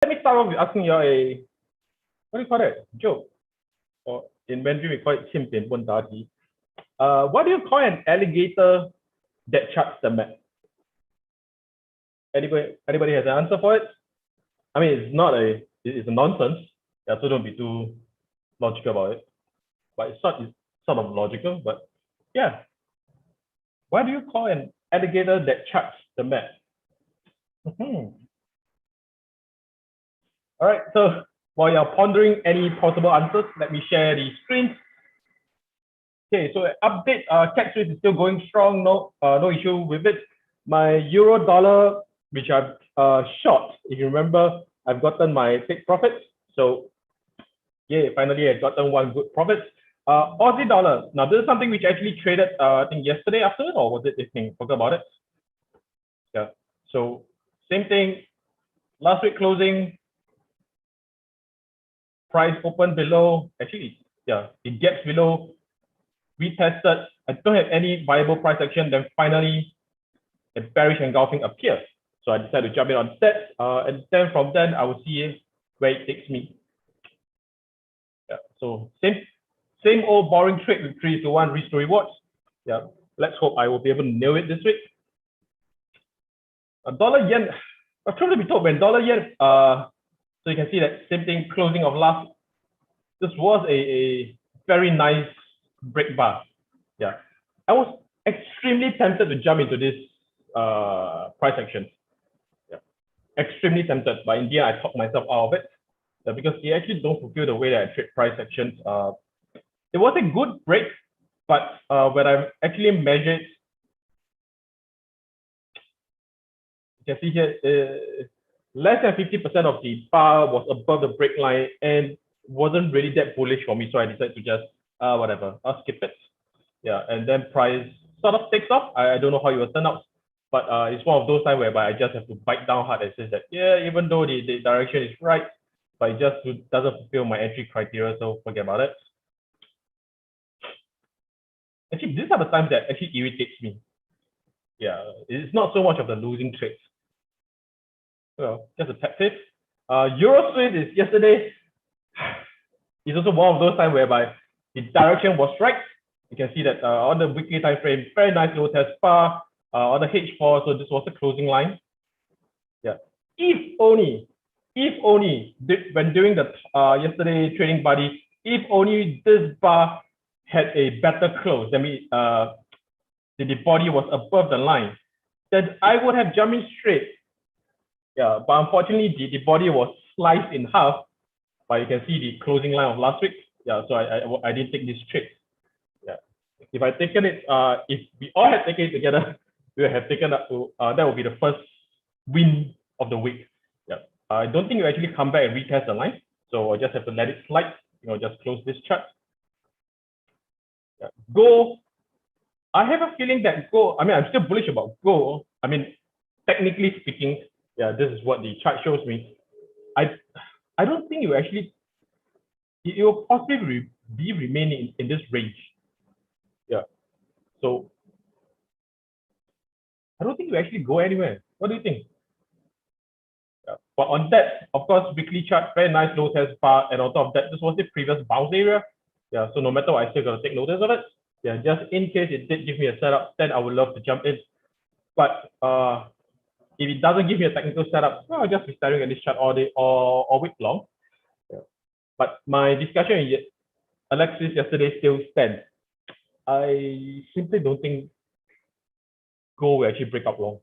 Let me start off with asking you a, what do you call that? Joke. Or in Mandarin, we call it 欠扁问答题. What do you call an alligator that charts the map? Anybody has an answer for it? I mean, it's a nonsense. Yeah, so don't be too logical about it. But it's sort of logical, but yeah. What do you call an alligator that charts the map? All right, so while you're pondering any possible answers, let me share the screen. Okay, so update, CAC Swiss is still going strong, no issue with it. My euro dollar, which I've short, if you remember, I've gotten my take profits. So yeah, finally I've gotten one good profit. Aussie dollar. Now this is something which actually traded, I think yesterday afternoon, or was it this thing? Forgot about it. Yeah. So same thing. Last week closing, price open below. Actually, yeah, it gets below. Retested. I don't have any viable price action. Then finally, a bearish engulfing appears. So I decided to jump in on that. And then from then, I will see where it takes me. Yeah. So same old boring trade with 3-to-1 risk to rewards. Yeah. Let's hope I will be able to nail it this week. Dollar yen. I've tried to be told when dollar yen. So you can see that same thing. Closing of last. This was a very nice break bar. Yeah. I was extremely tempted to jump into this price action. Yeah. Extremely tempted, but in the end, I talked myself out of it. Yeah, because they actually don't fulfill the way that I trade price actions. It was a good break, but when I actually measured, you can see here, less than 50% of the bar was above the break line and wasn't really that bullish for me. So I decided to just, whatever, I'll skip it. Yeah, and then price sort of takes off. I don't know how it will turn out, but it's one of those times whereby I just have to bite down hard and say that, yeah, even though the direction is right, but it just doesn't fulfill my entry criteria, so forget about it. Actually, these are the times that actually irritates me. Yeah, it's not so much of the losing trades. Well, just a tap fifth. Euro Swiss is yesterday. It's also one of those times whereby the direction was right. You can see that on the weekly time frame, very nice low test bar on the H4. So this was the closing line. Yeah. If only when doing the yesterday trading buddy, if only this bar had a better close, that means the body was above the line, then I would have jumped in straight. Yeah, but unfortunately the body was sliced in half. But you can see the closing line of last week. Yeah, so I didn't take this trade. Yeah, if I taken it, if we all had taken it together, we would have taken that. That would be the first win of the week. Yeah, I don't think you actually come back and retest the line, so I just have to let it slide. Just close this chart. Yeah. Gold. I have a feeling that gold. I mean, I'm still bullish about gold. I mean, technically speaking, yeah, this is what the chart shows me. I don't think you actually, it will possibly be remaining in this range. Yeah. So I don't think you actually go anywhere. What do you think? Yeah. But on that, of course, weekly chart, very nice low test bar. And on top of that, this was the previous bounce area. Yeah. So no matter what, I still got to take notice of it. Yeah. Just in case it did give me a setup, then I would love to jump in. But if it doesn't give me a technical setup, well, I'll just be staring at this chart all day or all week long. But my discussion with Alexis yesterday still stands. I simply don't think gold will actually break up long.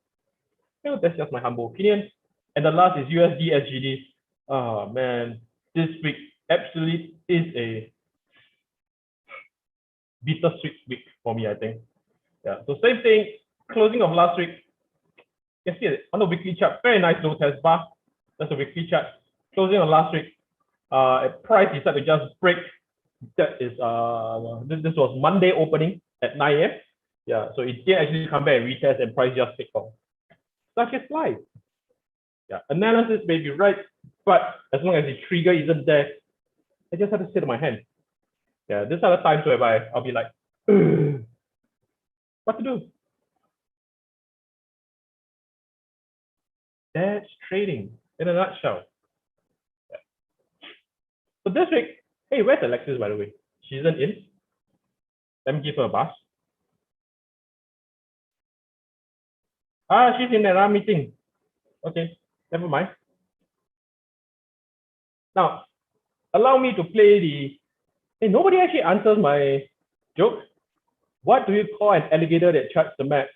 That's just my humble opinion. And the last is USD Sgd. Oh man, this week absolutely is a bittersweet week for me, I think. Yeah. So same thing, closing of last week. You can see it on the weekly chart, very nice low test bar. That's a weekly chart. Closing of last week. Price decided to just break. That is this was Monday opening at 9 a.m. Yeah, so it did actually come back and retest and price just take off. Such is life. Yeah, analysis may be right, but as long as the trigger isn't there, I just have to sit on my hand. Yeah, these are the times whereby I'll be like, what to do? That's trading in a nutshell. So this week, hey, where's Alexis, by the way? She isn't in. Let me give her a buzz. She's in another meeting. Okay, never mind. Now, allow me to play the. Hey, nobody actually answers my joke. What do you call an alligator that charts the map?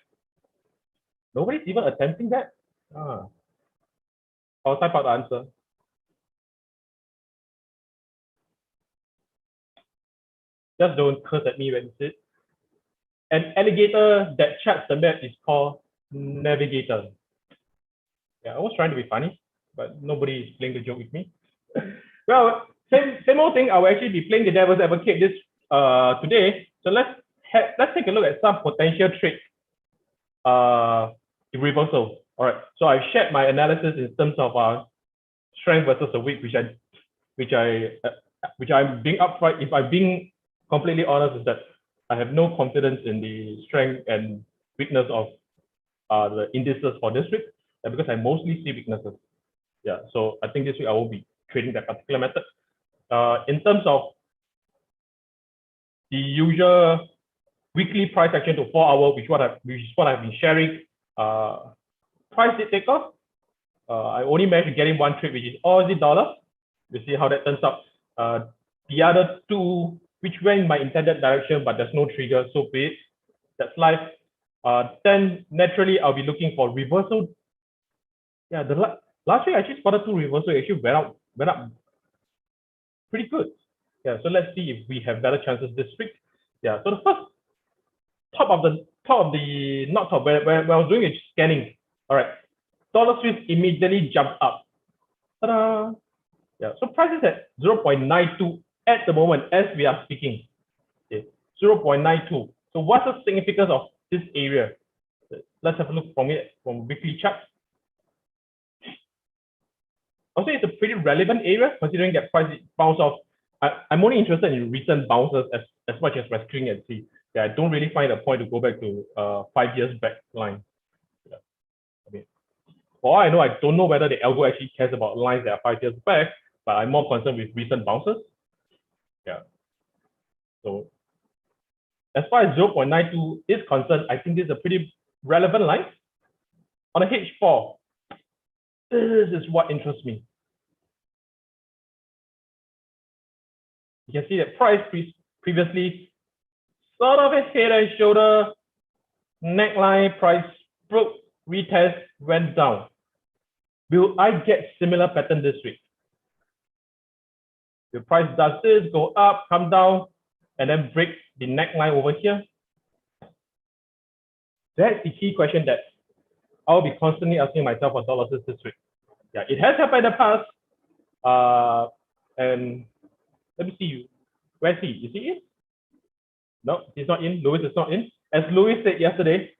Nobody's even attempting that. I'll type out the answer. Just don't curse at me when you say it. An alligator that charts the map is called navigator. Yeah, I was trying to be funny, but nobody is playing the joke with me. Well, same old thing. I will actually be playing the devil's advocate this today. So let's take a look at some potential trades in reversal. All right. So I've shared my analysis in terms of strength versus a weak, which I'm being upfront. If I'm being completely honest, is that I have no confidence in the strength and weakness of the indices for this week, because I mostly see weaknesses. Yeah. So I think this week I will be trading that particular method. In terms of the usual weekly price action to 4 hour, which is what I've been sharing. Price did take off. I only managed to get in one trade, which is Aussie Dollars. We'll see how that turns out. The other two, which went in my intended direction, but there's no trigger, so be it. That's life. Then naturally, I'll be looking for reversal. Yeah, the last week I actually spotted two reversal. It actually went up pretty good. Yeah, so let's see if we have better chances this week. Yeah, so the first top of the not top where I was doing is scanning. All right, dollar Swiss immediately jumped up. Ta-da! Yeah, so price is at 0.92 at the moment as we are speaking. Okay, 0.92. So what's the significance of this area? Let's have a look from weekly chart. I'll say it's a pretty relevant area considering that price bounce off. I'm only interested in recent bounces as much as rescuing and see. Yeah, I don't really find a point to go back to 5 years back line. Yeah. I mean, for all I know, I don't know whether the algo actually cares about lines that are 5 years back, but I'm more concerned with recent bounces. Yeah. So as far as 0.92 is concerned, I think this is a pretty relevant line. On a H4, this is what interests me. You can see that price previously sort of a head and shoulder neckline, price broke, retest, went down. Will I get similar pattern this week? The price does this, go up, come down, and then break the neckline over here? That's the key question that I'll be constantly asking myself for dollars this week. Yeah, it has happened in the past. And let me see you. Where's he? Is he in? No, he's not in. Louis is not in. As Louis said yesterday,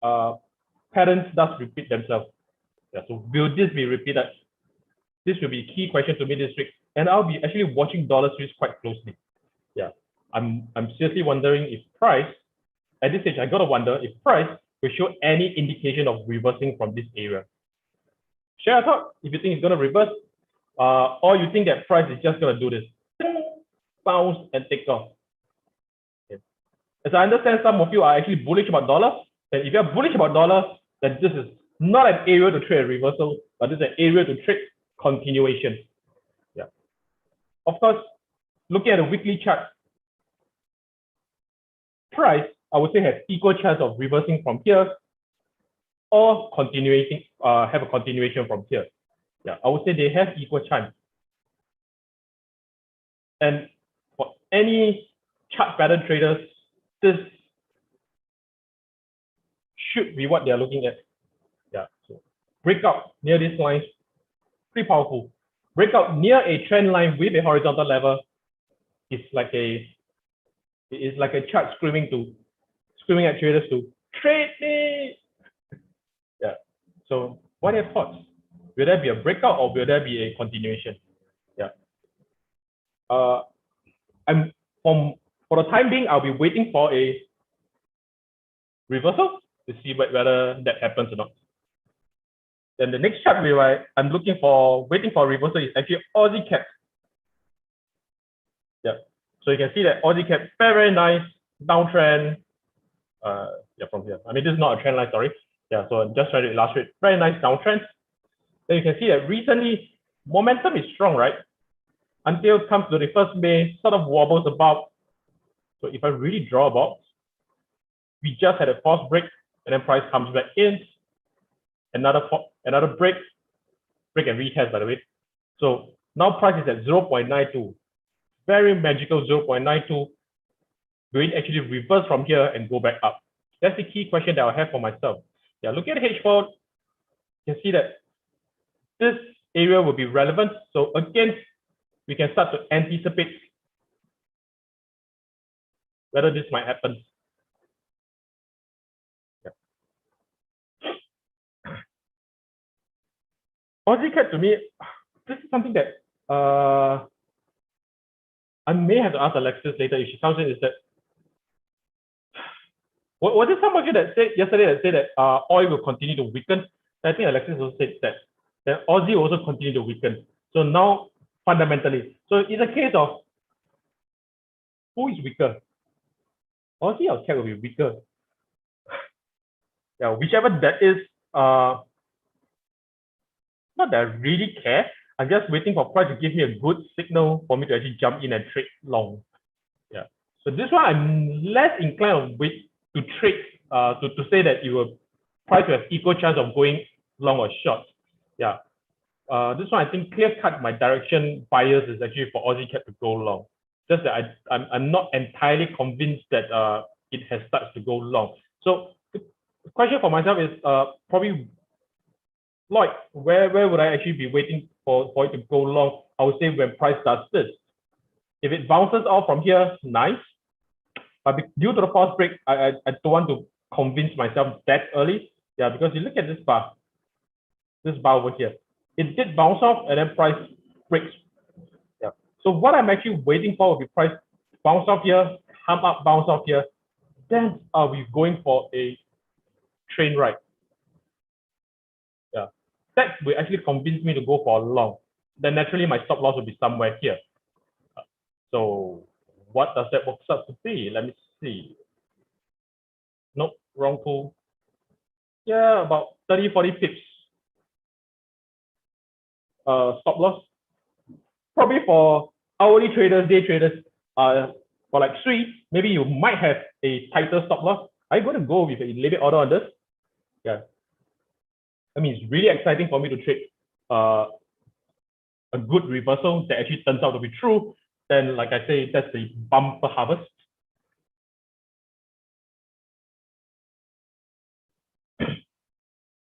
patterns does repeat themselves. Yeah, so will this be repeated? This will be a key question to me this week. And I'll be actually watching dollar Swiss quite closely. Yeah, I'm seriously wondering if price, at this stage, I gotta wonder if price will show any indication of reversing from this area. Share a thought if you think it's gonna reverse, or you think that price is just gonna do this, bounce and take off. Okay. As I understand, some of you are actually bullish about dollar. And if you're bullish about dollar, then this is not an area to trade a reversal, but this is an area to trade continuation. Yeah. Of course, looking at the weekly chart, price, I would say, has equal chance of reversing from here or continuing, have a continuation from here. Yeah, I would say they have equal chance. And for any chart pattern traders, this should be what they're looking at. Yeah, so breakout near this line, pretty powerful. Breakout near a trend line with a horizontal level is like a chart screaming at traders to trade me. Yeah. So what are your thoughts? Will there be a breakout or will there be a continuation? Yeah. For the time being, I'll be waiting for a reversal to see whether that happens or not. Then the next chart I'm looking for, waiting for a reversal is actually Aussie cap. Yeah. So you can see that Aussie cap, very, very nice downtrend. Yeah, from here. I mean, this is not a trend line, sorry. Yeah, so I'm just trying to illustrate very nice downtrend. Then you can see that recently momentum is strong, right? Until it comes to the 1st May, sort of wobbles about. So if I really draw a box, we just had a false break, and then price comes back in. Another break and retest, by the way. So now price is at 0.92. Very magical 0.92. Will it actually reverse from here and go back up? That's the key question that I have for myself. Yeah, looking at H4, you can see that this area will be relevant. So again, we can start to anticipate whether this might happen. Yeah. Aussie cat to me, this is something that I may have to ask Alexis later if she comes in. Is that was it some of you that said yesterday that oil will continue to weaken? I think Alexis also said that Aussie also continue to weaken. So now fundamentally, so it's a case of who is weaker? Aussie or cat will be weaker. Yeah, whichever that is, not that I really care. I'm just waiting for price to give me a good signal for me to actually jump in and trade long. Yeah. So this one I'm less inclined to trade to say that you will price to have equal chance of going long or short. Yeah. This one I think clear cut my direction bias is actually for Aussie cat to go long. Just that I'm not entirely convinced that it has started to go long. So the question for myself is probably Lloyd, where would I actually be waiting for it to go long? I would say when price does this. If it bounces off from here, nice. But due to the false break, I don't want to convince myself that early. Yeah, because you look at this bar over here. It did bounce off and then price breaks. Yeah. So what I'm actually waiting for will be price bounce off here, come up, bounce off here. Then are we going for a train ride? Yeah. That will actually convince me to go for a long. Then naturally my stop loss will be somewhere here. So what does that work out to be? Let me see. Nope, wrong tool. Yeah, about 30, 40 pips. Stop loss. Probably for hourly traders, day traders, for like 3, maybe you might have a tighter stop loss. Are you going to go with a limit order on this? Yeah. I mean, it's really exciting for me to trade a good reversal that actually turns out to be true. Then, like I say, that's the bumper harvest.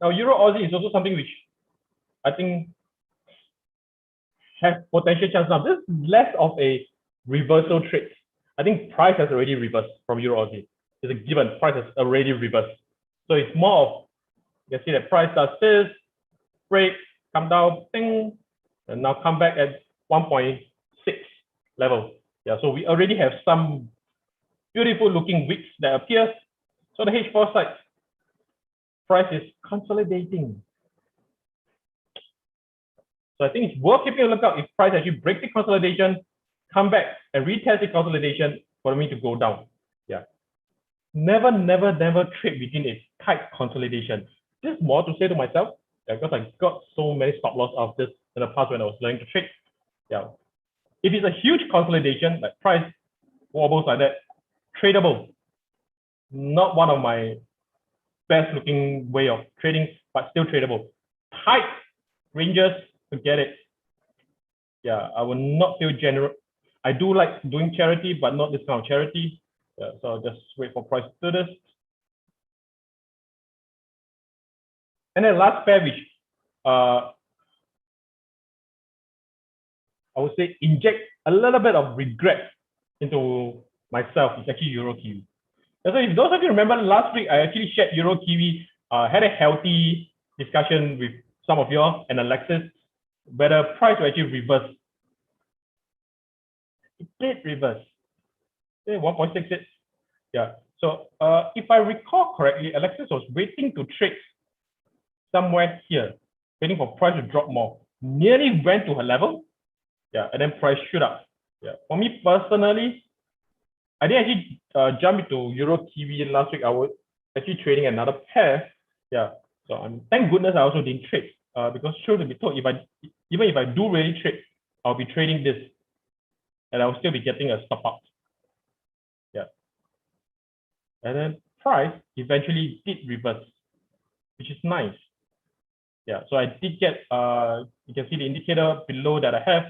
Now, Euro Aussie is also something which I think has potential chance now. This is less of a reversal trade. I think price has already reversed from Euro Aussie. It's a given, price has already reversed. So it's more of, you see that price does this, break, come down, ding, and now come back at 1.6 level. Yeah, so we already have some beautiful looking wicks that appear. So the H4 side, price is consolidating. So I think it's worth keeping a lookout if price actually breaks the consolidation, come back and retest the consolidation for me to go down. Yeah. Never trade within a tight consolidation. This is more to say to myself, because I got so many stop loss of this in the past when I was learning to trade. Yeah. If it's a huge consolidation, like price wobbles like that, tradable. Not one of my best looking way of trading, but still tradable. Tight ranges, forget it. Yeah, I will not feel generous. I do like doing charity, but not this kind of charity. Yeah, so I'll just wait for price to do this. And then last pair, which I would say inject a little bit of regret into myself, is actually Euro Kiwi. So if those of you remember last week, I actually shared Euro Kiwi, had a healthy discussion with some of you and Alexis, whether price will actually reverse. It did reverse. 1.66. Yeah. So if I recall correctly, Alexis was waiting to trade somewhere here. waiting for price to drop more. Nearly went to her level. Yeah, and then price shoot up. Yeah, for me personally, I didn't actually jump into Euro TV last week. I was actually trading another pair. Yeah, so thank goodness I also didn't trade. Because truth to be told, even if I do really trade, I'll be trading this, and I'll still be getting a stop out. Yeah, and then price eventually did reverse, which is nice. Yeah, so I did get you can see the indicator below that I have.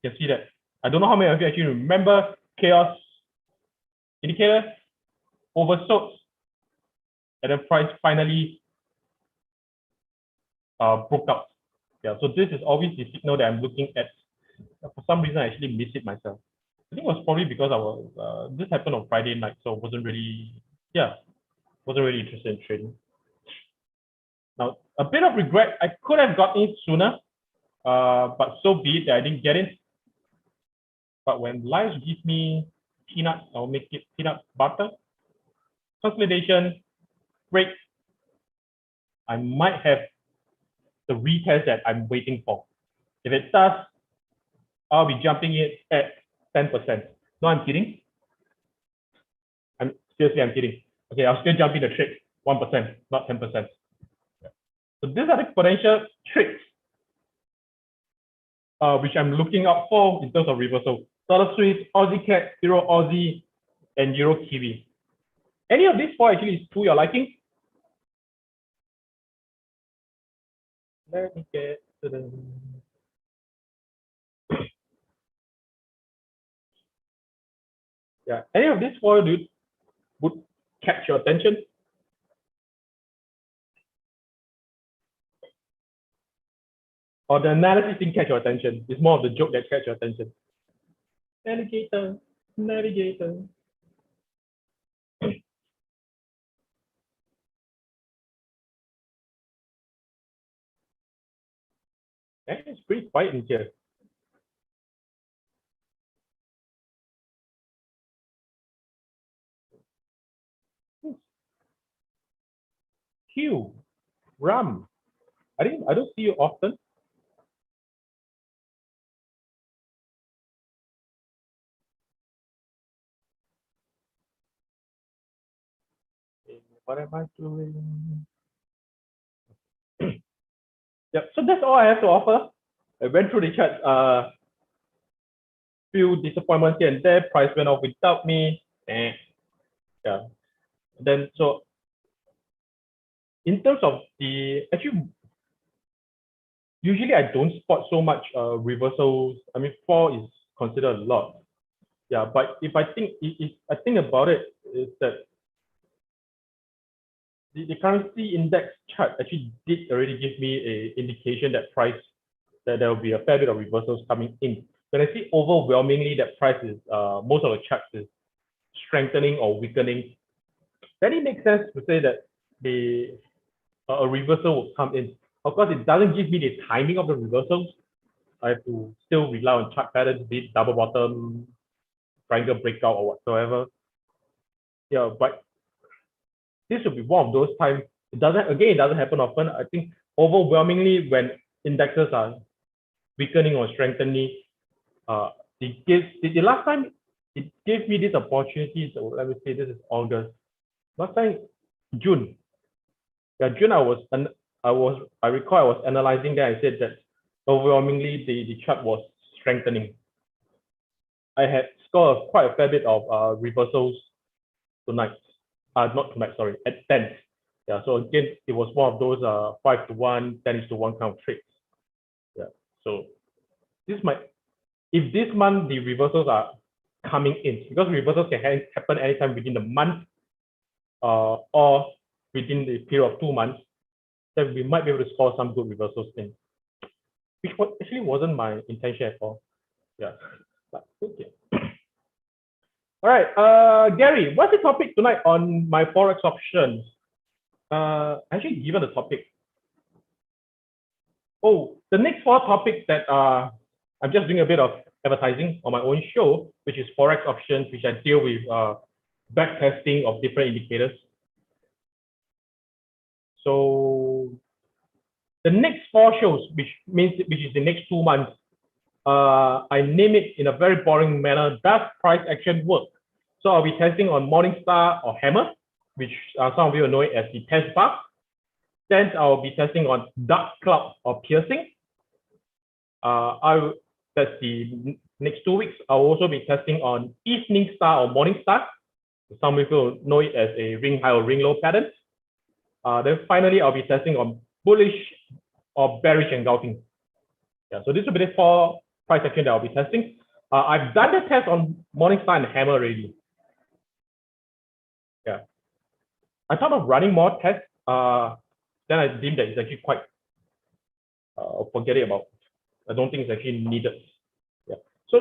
You can see that. I don't know how many of you actually remember chaos indicator oversold, and then price finally broke out. Yeah, so this is always the signal that I'm looking at. For some reason, I actually missed it myself. I think it was probably because I was this happened on Friday night, so wasn't really interested in trading. Now, a bit of regret, I could have gotten it sooner, but so be it that I didn't get it. But when life gives me peanuts, I'll make it peanut butter. Consolidation, break, I might have the retest that I'm waiting for. If it does, I'll be jumping it at 10%. No, I'm kidding. I'm kidding. Okay, I'll still jump in the trade 1%, not 10%. So these are the potential trades which I'm looking out for in terms of reversal. Dollar Swiss, Aussie CAD, Euro Aussie, and Euro Kiwi. Any of these four actually is to your liking? Let me get to the... Yeah, any of these four would catch your attention? Or the analysis didn't catch your attention? It's more of the joke that catch your attention. Navigator, navigator. It's pretty quiet in here. Q, Ram. I don't see you often. What am I doing? Yeah, so that's all I have to offer. I went through the chart. Few disappointments here and there. Price went off without me. Yeah. Then so in terms of actually usually I don't spot so much reversals. I mean, 4 is considered a lot. Yeah, but if I think about it, is that the currency index chart actually did already give me a indication that there will be a fair bit of reversals coming in. When I see overwhelmingly that price is most of the charts is strengthening or weakening, then it makes sense to say that a reversal will come in. Of course, it doesn't give me the timing of the reversals. I have to still rely on chart patterns, be it double bottom, triangle breakout, or whatsoever. Yeah, but this will be one of those times. It doesn't happen often. I think overwhelmingly when indexes are weakening or strengthening, the last time it gave me this opportunity. So let me say this is August. Last time, June. Yeah, June I recall I was analyzing that. I said that overwhelmingly the chart was strengthening. I had scored quite a fair bit of reversals tonight. Not tonight, sorry, at 10. Yeah, so again, it was one of those 5-to-1, 10-to-1 kind of trades. Yeah, so if this month the reversals are coming in, because reversals can happen anytime within the month or within the period of 2 months, then we might be able to score some good reversals in, which actually wasn't my intention at all. Yeah, but okay. All right, Gary, what's the topic tonight on my Forex options? Actually, given the topic. Oh, the next 4 topics that I'm just doing a bit of advertising on my own show, which is Forex options, which I deal with back testing of different indicators. So The next 4 shows, which is the next 2 months, I name it in a very boring manner. Does price action work? So I'll be testing on Morningstar or Hammer, which some of you know it as the test bar. Then I'll be testing on Dark Cloud or Piercing. That's the next 2 weeks. I'll also be testing on Evening Star or Morning Star. Some people know it as a ring high or ring low pattern. Then finally, I'll be testing on bullish or bearish engulfing. Yeah, so this will be the 4 price action that I'll be testing. I've done the test on Morningstar and Hammer already. Yeah, I thought of running more tests. Then I deemed that it's actually quite forget it about. I don't think it's actually needed. Yeah. So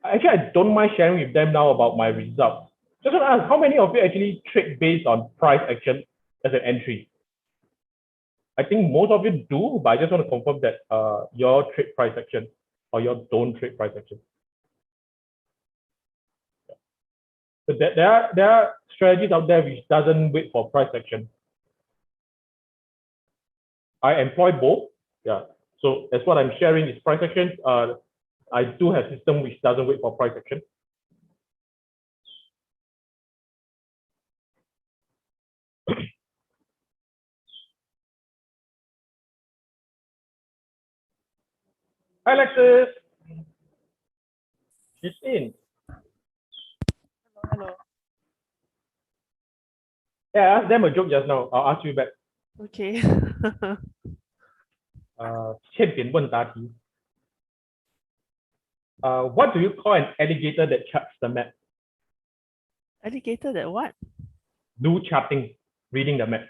actually, I don't mind sharing with them now about my results. Just want to ask, how many of you actually trade based on price action as an entry? I think most of you do, but I just want to confirm that your trade price action or your don't trade price action. Yeah. So there are strategies out there which doesn't wait for price action. I employ both. Yeah. So as what I'm sharing is price action. I do have a system which doesn't wait for price action. Hi, Alexis. She's in. Hello. Yeah, I asked them a joke just now. I'll ask you back. Okay. 欠点问答题. What do you call an alligator that charts the map? Alligator that what? Do charting, reading the map.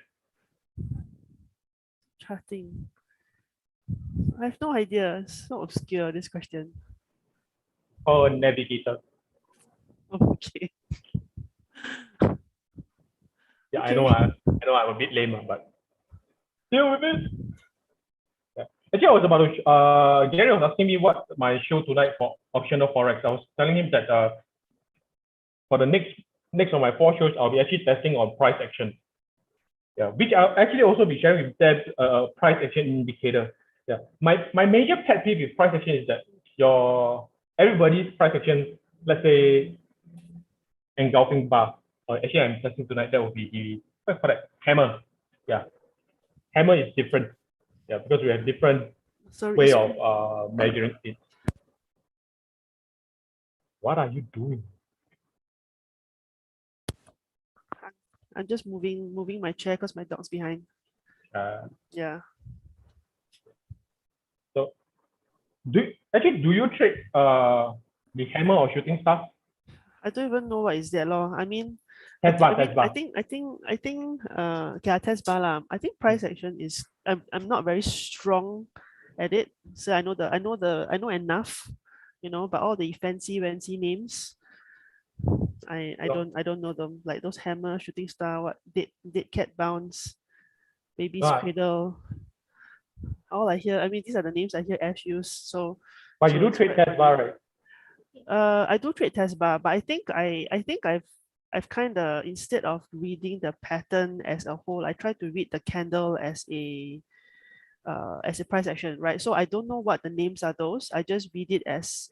Charting. I have no idea. It's so obscure, this question. Or navigator. Okay. Yeah, okay. I know I'm a bit lame, but deal with it. Yeah. Actually, I was about to, Gary was asking me what my show tonight for optional Forex. I was telling him that for the next of my 4 shows, I'll be actually testing on price action. Yeah, which I'll actually also be sharing with them price action indicator. Yeah, my major pet peeve with price action is that everybody's price action, let's say engulfing bar, or actually I'm testing tonight, that would be the what's called that? Hammer. Yeah, hammer is different. Yeah, because we have different way of measuring it. What are you doing? I'm just moving my chair because my dog's behind. Yeah. So do you trade the hammer or shooting star? I don't even know what is that law. I mean, Test bar. I think okay, test bar lah. I think price action is I'm not very strong at it. So I know enough, but all the fancy names, I don't know them. Like those hammer, shooting star, what dead cat bounce, baby's cradle. All I hear, I mean, these are the names I hear Ash use. So but you do trade test bar, right? I do trade test bar, but I think I've kind of, instead of reading the pattern as a whole, I try to read the candle as a price action, right? So I don't know what the names are those. I just read it as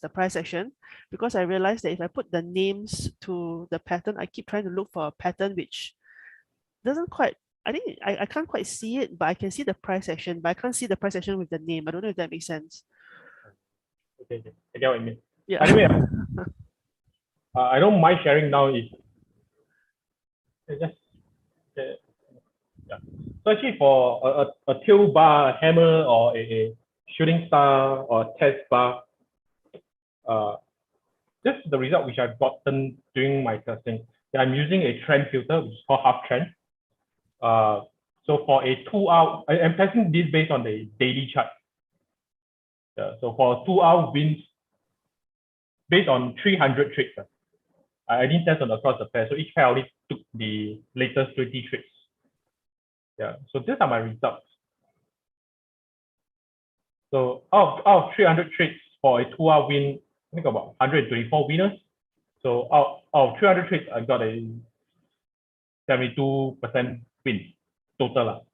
the price action, because I realized that if I put the names to the pattern, I keep trying to look for a pattern which doesn't quite, I think I can't quite see it, but I can see the price action, but I can't see the price action with the name. I don't know if that makes sense. Okay, I get what you mean. Yeah. Anyway, I don't mind sharing now. Yeah. So actually, for a tail bar, a hammer, or a shooting star or test bar, this is the result which I've gotten during my testing. Yeah, I'm using a trend filter, which is called half trend. So for a 2-hour, I'm testing this based on the daily chart. Yeah, so for 2-hour wins, based on 300 trades, I didn't test on across the pair. So each pair only took the latest 20 trades. Yeah, so these are my results. So out of 300 trades for a 2-hour win, I think about 124 winners. So out of 300 trades, I got a 72% win total.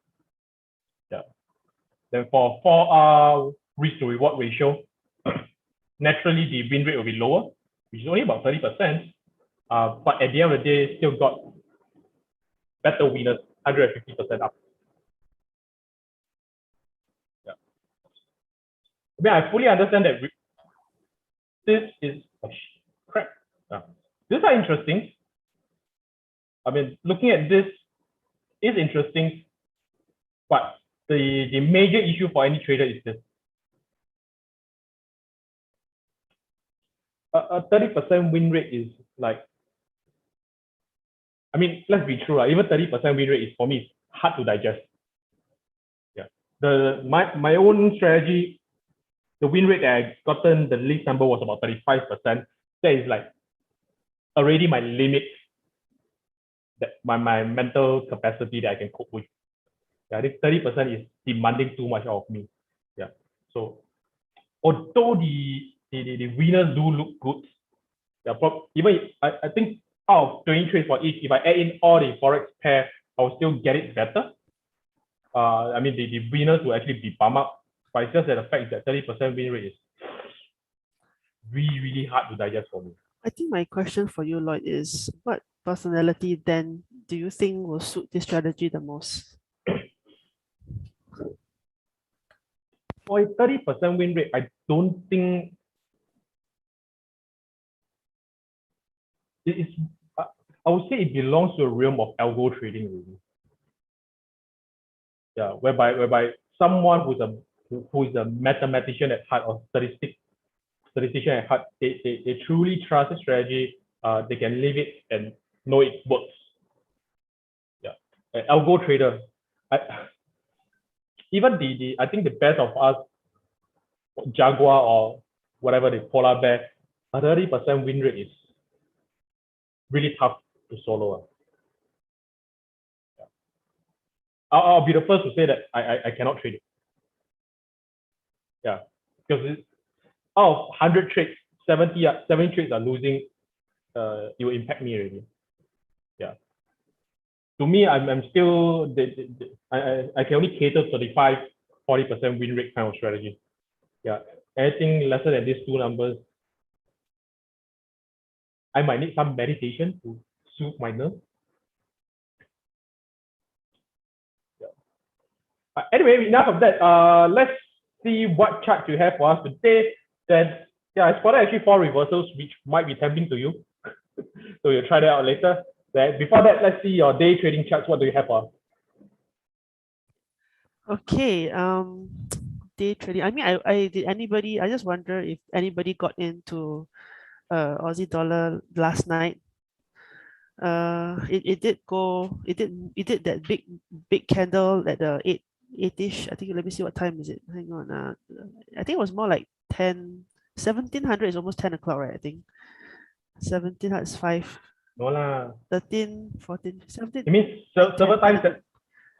Yeah. Then for 4R risk to reward ratio, naturally the win rate will be lower, which is only about 30%. But at the end of the day, still got better winners, 150% up. Yeah. I mean, I fully understand that this is crap. These are interesting. I mean, looking at this is interesting, but the major issue for any trader is this. A 30% win rate is like, I mean, let's be true, even 30% win rate is, for me, hard to digest. Yeah. My own strategy, the win rate that I gotten, the least number was about 35%. That is like already my limit, that my mental capacity that I can cope with. Yeah, I think 30% is demanding too much out of me. Yeah. So although the winners do look good, yeah, even I think out of 20 trades for each, if I add in all the Forex pair, I'll still get it better. I mean, the winners will actually be bummed up, but it's just that the fact that 30% win rate is really, really hard to digest for me. I think my question for you, Lloyd, is what personality then do you think will suit this strategy the most? For a 30% win rate, I don't think it's, I would say it belongs to a realm of algo trading, really. Yeah, whereby someone who is a mathematician at heart, or statistician at heart, they truly trust the strategy. They can live it and know it works. Yeah, an algo trader. Even I think the best of us, Jaguar or whatever, the polar bear, a 30% win rate is really tough to solo. Yeah. I'll be the first to say that I cannot trade it. Yeah, because out of 100 trades, 70 trades are losing. It will impact me already. Yeah. To me, I'm still I can only cater 35-40% win rate kind of strategy. Yeah. Anything lesser than these two numbers, I might need some meditation to soothe my nerves. Yeah. Anyway, enough of that. Let's see what chart you have for us today. Then, yeah, I spotted actually 4 reversals, which might be tempting to you. So you'll try that out later. Then before that, let's see your day trading charts. What do you have for us? Okay, day trading. I mean, I did anybody, I just wonder if anybody got into Aussie dollar last night. It did go, it did that big candle at the 8-ish. I think, let me see what time is it. Hang on. I think it was more like 1700 is almost 10 o'clock, right? I think 1700 is 5. No lah. 13, 14, 17. You mean server time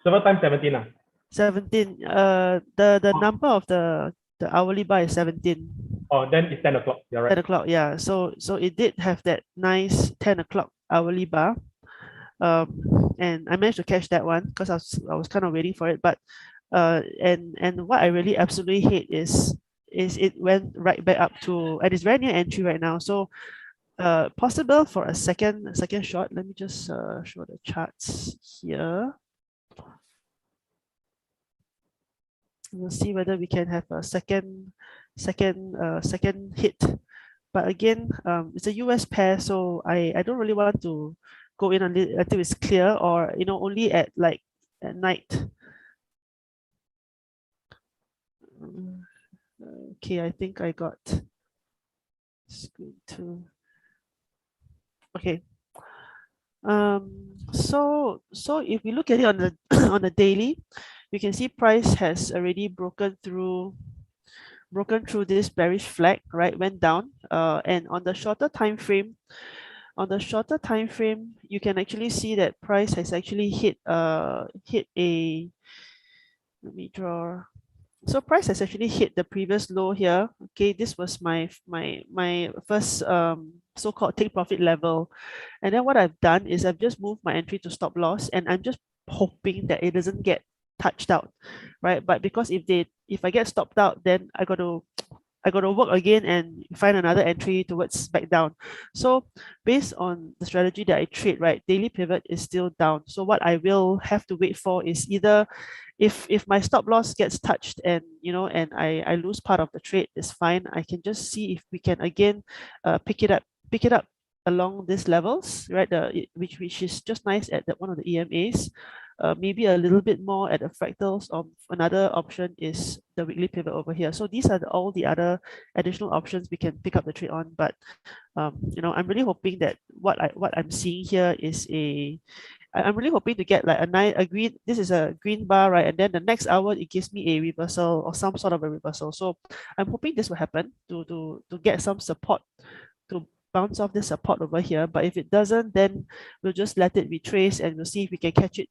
17 lah? 17. The number of the hourly bar is 17. Oh, then it's 10 o'clock. You're right. 10 o'clock, yeah. So it did have that nice 10 o'clock hourly bar. And I managed to catch that one because I was kind of waiting for it. But and what I really absolutely hate is it went right back up to, and it's very near entry right now. So possible for a second shot. Let me just show the charts here. We'll see whether we can have a second hit. But again, it's a US pair, so I don't really want to go in until it's clear, or only at night. Okay, I think I got screen 2. Okay. So if we look at it on the on the daily, you can see price has already broken through this bearish flag, right? Went down. And on the shorter time frame, you can actually see that price has actually hit a, let me draw. So price has actually hit the previous low here. Okay, this was my first so-called take profit level. And then what I've done is I've just moved my entry to stop loss, and I'm just hoping that it doesn't get touched out, right? But because if I get stopped out, then I got to work again and find another entry towards back down. So based on the strategy that I trade, right, daily pivot is still down. So what I will have to wait for is either if my stop loss gets touched and and I lose part of the trade, is fine. I can just see if we can again pick it up along these levels, right? Which is just nice at one of the EMAs. Maybe a little bit more at the fractals. Another option is the weekly pivot over here. So these are all the other additional options we can pick up the trade on. But I'm really hoping that what I'm seeing here is I'm really hoping to get like a green. This is a green bar, right? And then the next hour it gives me a reversal or some sort of a reversal. So I'm hoping this will happen to get some support, to bounce off this support over here. But if it doesn't, then we'll just let it retrace and we'll see if we can catch it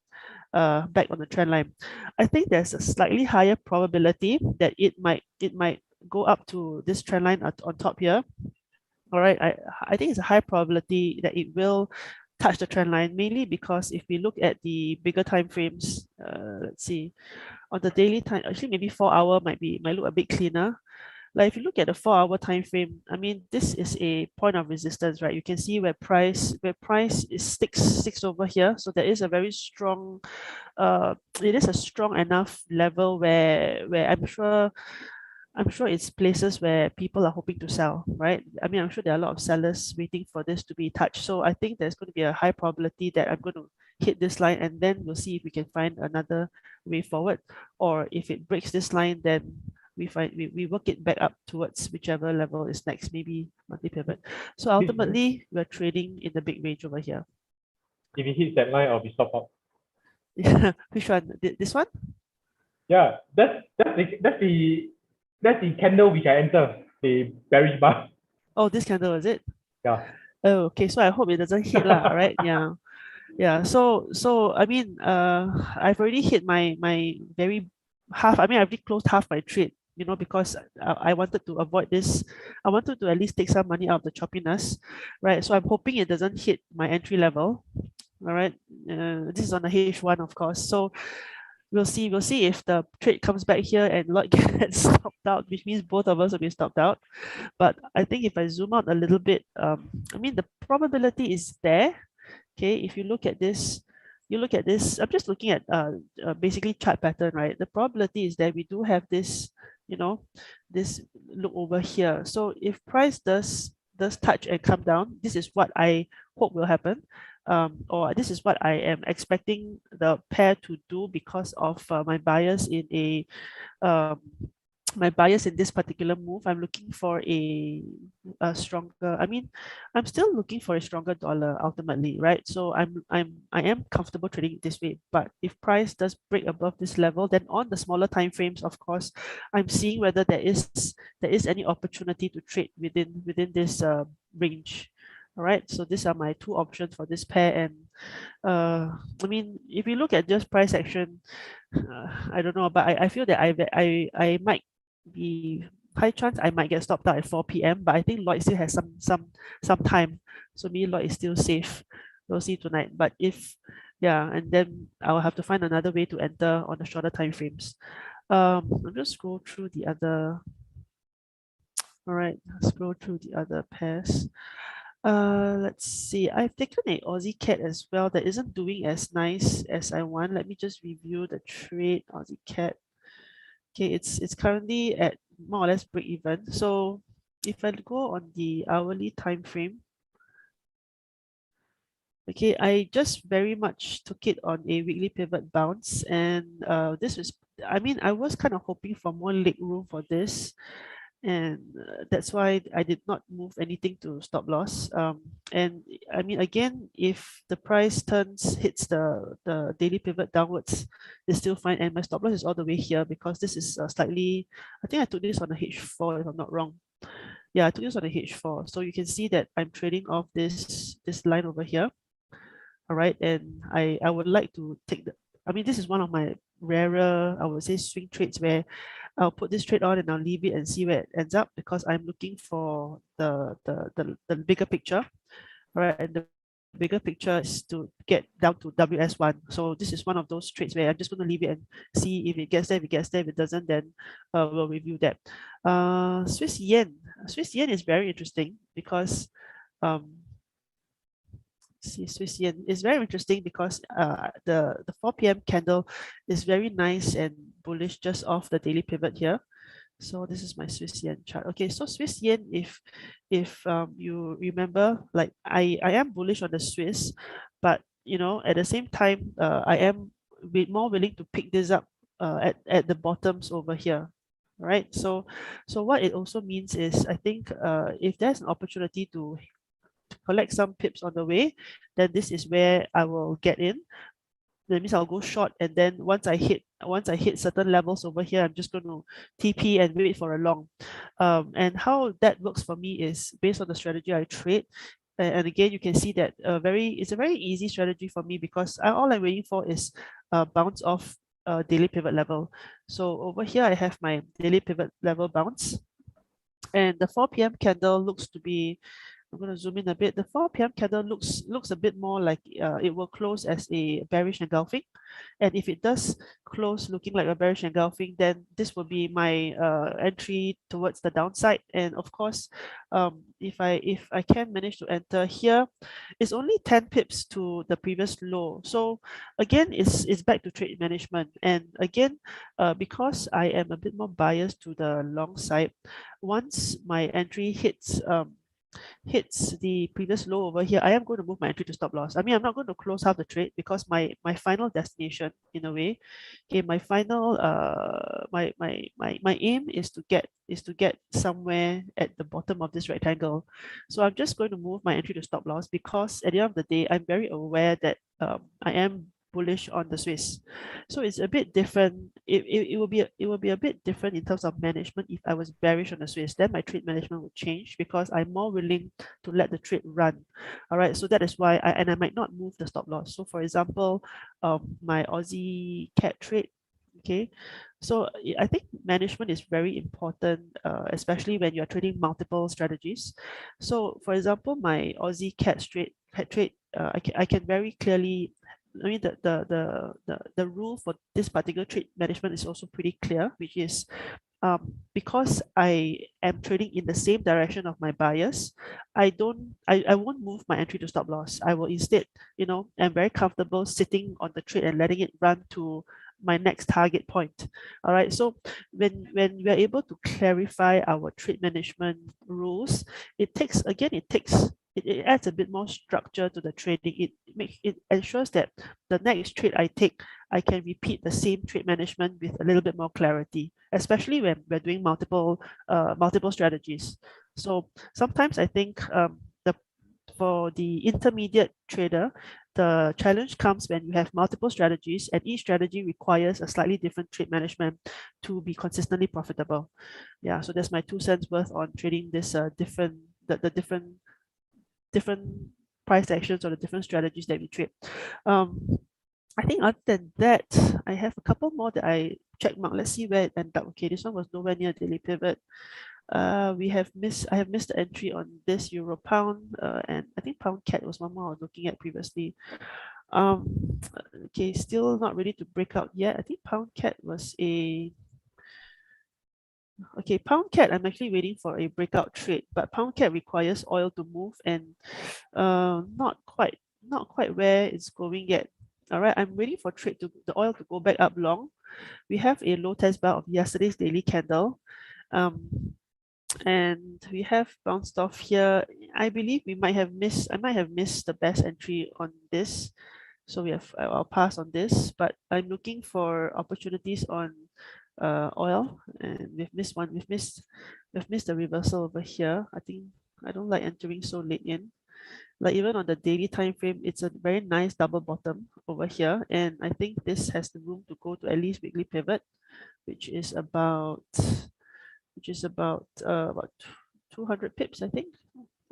back on the trend line. I think there's a slightly higher probability that it might go up to this trend line on top here. All right, I think it's a high probability that it will touch the trend line, mainly because if we look at the bigger time frames, let's see, on the daily time, actually maybe 4 hour might look a bit cleaner. Like if you look at the 4 hour time frame, I mean, this is a point of resistance, right? You can see where price is sticks over here. So there is a very strong, it is a strong enough level where I'm sure it's places where people are hoping to sell, right? I mean, I'm sure there are a lot of sellers waiting for this to be touched. So I think there's going to be a high probability that I'm going to hit this line, and then we'll see if we can find another way forward. Or if it breaks this line, then we work it back up towards whichever level is next, maybe monthly pivot. So ultimately, we're trading in the big range over here. If it hits that line, I'll be stop out. Which one? This one? Yeah, that's the candle which I enter, the bearish bar. Oh, this candle, is it? Yeah. Oh, okay. So I hope it doesn't hit lah, right? Yeah. Yeah. So I mean, I've already hit my very half. I mean, I've already closed half my trade, because I wanted to avoid this. I wanted to at least take some money out of the choppiness, right? So I'm hoping it doesn't hit my entry level. All right. This is on the H1, of course. So we'll see if the trade comes back here and Lloyd gets stopped out, which means both of us will be stopped out. But I think if I zoom out a little bit, I mean, the probability is there. Okay, if you look at this, I'm just looking at basically chart pattern, right? The probability is that we do have this, this look over here. So if price does touch and come down, this is what I hope will happen. Or this is what I am expecting the pair to do because of my bias in this particular move. I'm looking for a stronger. I mean, I'm still looking for a stronger dollar ultimately, right? So I am comfortable trading this way. But if price does break above this level, then on the smaller time frames, of course, I'm seeing whether there is any opportunity to trade within this range. All right, so these are my two options for this pair. And I mean, if you look at just price action, I don't know, but I feel that I might be high chance I might get stopped out at 4 p.m. But I think Lloyd still has some time, so me Lloyd is still safe. We'll see tonight. But if and then I'll have to find another way to enter on the shorter time frames. I'll just scroll through the other. All right, scroll through the other pairs. Let's see. I've taken a Aussie cat as well that isn't doing as nice as I want. Let me just review the trade Aussie cat. Okay, it's currently at more or less break even. So if I go on the hourly time frame, okay, I just very much took it on a weekly pivot bounce, and this is, I mean, I was kind of hoping for more leg room for this, and that's why I did not move anything to stop loss. And I mean, again, if the price hits the daily pivot downwards, it's still fine. And my stop loss is all the way here because this is slightly, I think I took this on a H4 if I'm not wrong. Yeah, I took this on a H4. So you can see that I'm trading off this line over here. All right, and I would like to take I mean, this is one of my rarer, I would say, swing trades where I'll put this trade on and I'll leave it and see where it ends up because I'm looking for the bigger picture. All right, and the bigger picture is to get down to WS1. So this is one of those trades where I'm just going to leave it and see if it gets there. If it gets there, if it doesn't, then we'll review that. Swiss yen. Swiss yen is very interesting because Swiss yen is very interesting because the 4 p.m. candle is very nice and bullish just off the daily pivot here. So this is my Swiss yen chart. Okay, so Swiss yen, if you remember, like I am bullish on the Swiss, but you know, at the same time, I am more willing to pick this up at the bottoms over here, right? So what it also means is, I think if there's an opportunity to collect some pips on the way, then this is where I will get in. That means I'll go short, and then once I hit certain levels over here, I'm just going to TP and wait for a long. And how that works for me is based on the strategy I trade. And again, you can see that it's a very easy strategy for me because all I'm waiting for is bounce off daily pivot level. So over here, I have my daily pivot level bounce, and the 4 p.m. candle looks to be, I'm going to zoom in a bit. The 4 p.m. candle looks a bit more like it will close as a bearish engulfing. And if it does close looking like a bearish engulfing, then this will be my entry towards the downside. And of course, if I can manage to enter here, it's only 10 pips to the previous low. So again, it's back to trade management. And again, because I am a bit more biased to the long side, once my entry hits the previous low over here, I am going to move my entry to stop loss. I mean, I'm not going to close half the trade because my final destination, in a way, okay, my final my aim is to get somewhere at the bottom of this rectangle. So I'm just going to move my entry to stop loss because at the end of the day, I'm very aware that I am bullish on the Swiss. So it's a bit different. It will be a bit different in terms of management. If I was bearish on the Swiss, then my trade management would change because I'm more willing to let the trade run. All right, so that is why I might not move the stop loss. So for example, my Aussie CAD trade. Okay, so I think management is very important, especially when you're trading multiple strategies. So for example, my Aussie CAD trade, I can very clearly, I mean, the rule for this particular trade management is also pretty clear, which is because I am trading in the same direction of my buyers, I won't move my entry to stop loss. I will instead, I'm very comfortable sitting on the trade and letting it run to my next target point. All right. So when we are able to clarify our trade management rules, it adds a bit more structure to the trading. It ensures that the next trade I take, I can repeat the same trade management with a little bit more clarity, especially when we're doing multiple strategies. So sometimes I think for the intermediate trader, the challenge comes when you have multiple strategies and each strategy requires a slightly different trade management to be consistently profitable. Yeah, so that's my 2 cents worth on trading this different price actions or the different strategies that we trade. I think other than that, I have a couple more that I check mark. Let's see where it ended up. Okay, this one was nowhere near daily pivot. I have missed the entry on this euro pound, and I think pound cat was one more I was looking at previously. Okay, still not ready to break out yet. I think pound cat was a okay, pound cat, I'm actually waiting for a breakout trade, but pound cat requires oil to move and not quite where it's going yet. All right, I'm waiting for the oil to go back up long. We have a low test bar of yesterday's daily candle. And we have bounced off here. I believe I might have missed the best entry on this. So I'll pass on this, but I'm looking for opportunities on oil, and we've missed one. We've missed the reversal over here. I think I don't like entering so late in. Like even on the daily time frame, it's a very nice double bottom over here, and I think this has the room to go to at least weekly pivot, which is about about 200 pips, I think.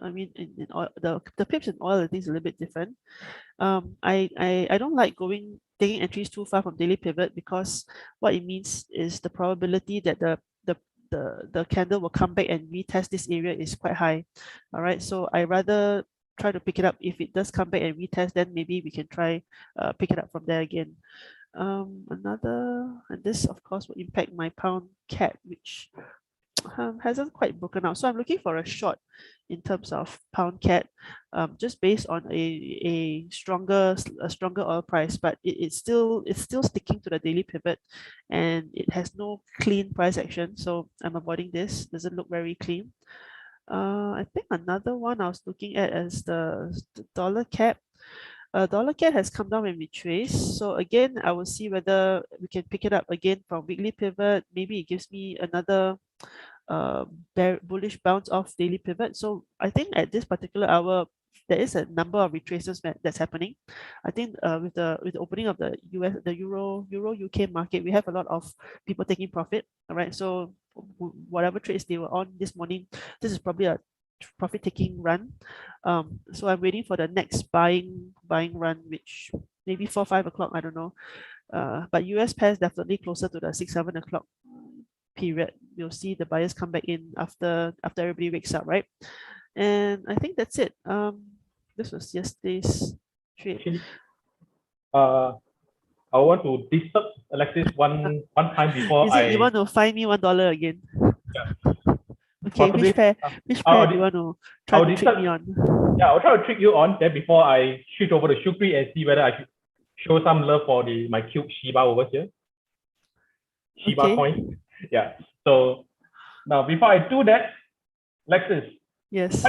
I mean, in oil, the pips in oil, I think is a little bit different. I don't like taking entries too far from daily pivot because what it means is the probability that the candle will come back and retest this area is quite high. All right, so I rather try to pick it up. If it does come back and retest, then maybe we can try pick it up from there again. And this of course will impact my pound cat, which hasn't quite broken out. So I'm looking for a short in terms of pound cat, just based on a stronger oil price, but it's still sticking to the daily pivot, and it has no clean price action. So I'm avoiding this. Doesn't look very clean. I think another one I was looking at is the dollar cap. Dollar cap has come down and retraced. So again, I will see whether we can pick it up again from weekly pivot. Maybe it gives me another bullish bounce off daily pivot. So I think at this particular hour, there is a number of retraces that's happening. I think with the opening of the Euro UK market, we have a lot of people taking profit. All right, so whatever trades they were on this morning, this is probably a profit taking run. So I'm waiting for the next buying run, which maybe 4-5 o'clock, I don't know. But US pairs definitely closer to the 6-7 o'clock period. You'll see the buyers come back in after everybody wakes up, right? And I think that's it. This was yesterday's trade. Actually, I want to disturb Alexis one time before you want to find me $1 again? Yeah. Okay, Possibly, which pair do you want to try to trick me on? Yeah, I'll try to trick you on. Then before I switch over to Shukri and see whether I should show some love for my cute Shiba over here. Shiba coin. Yeah. So now before I do that, Lexus. Yes.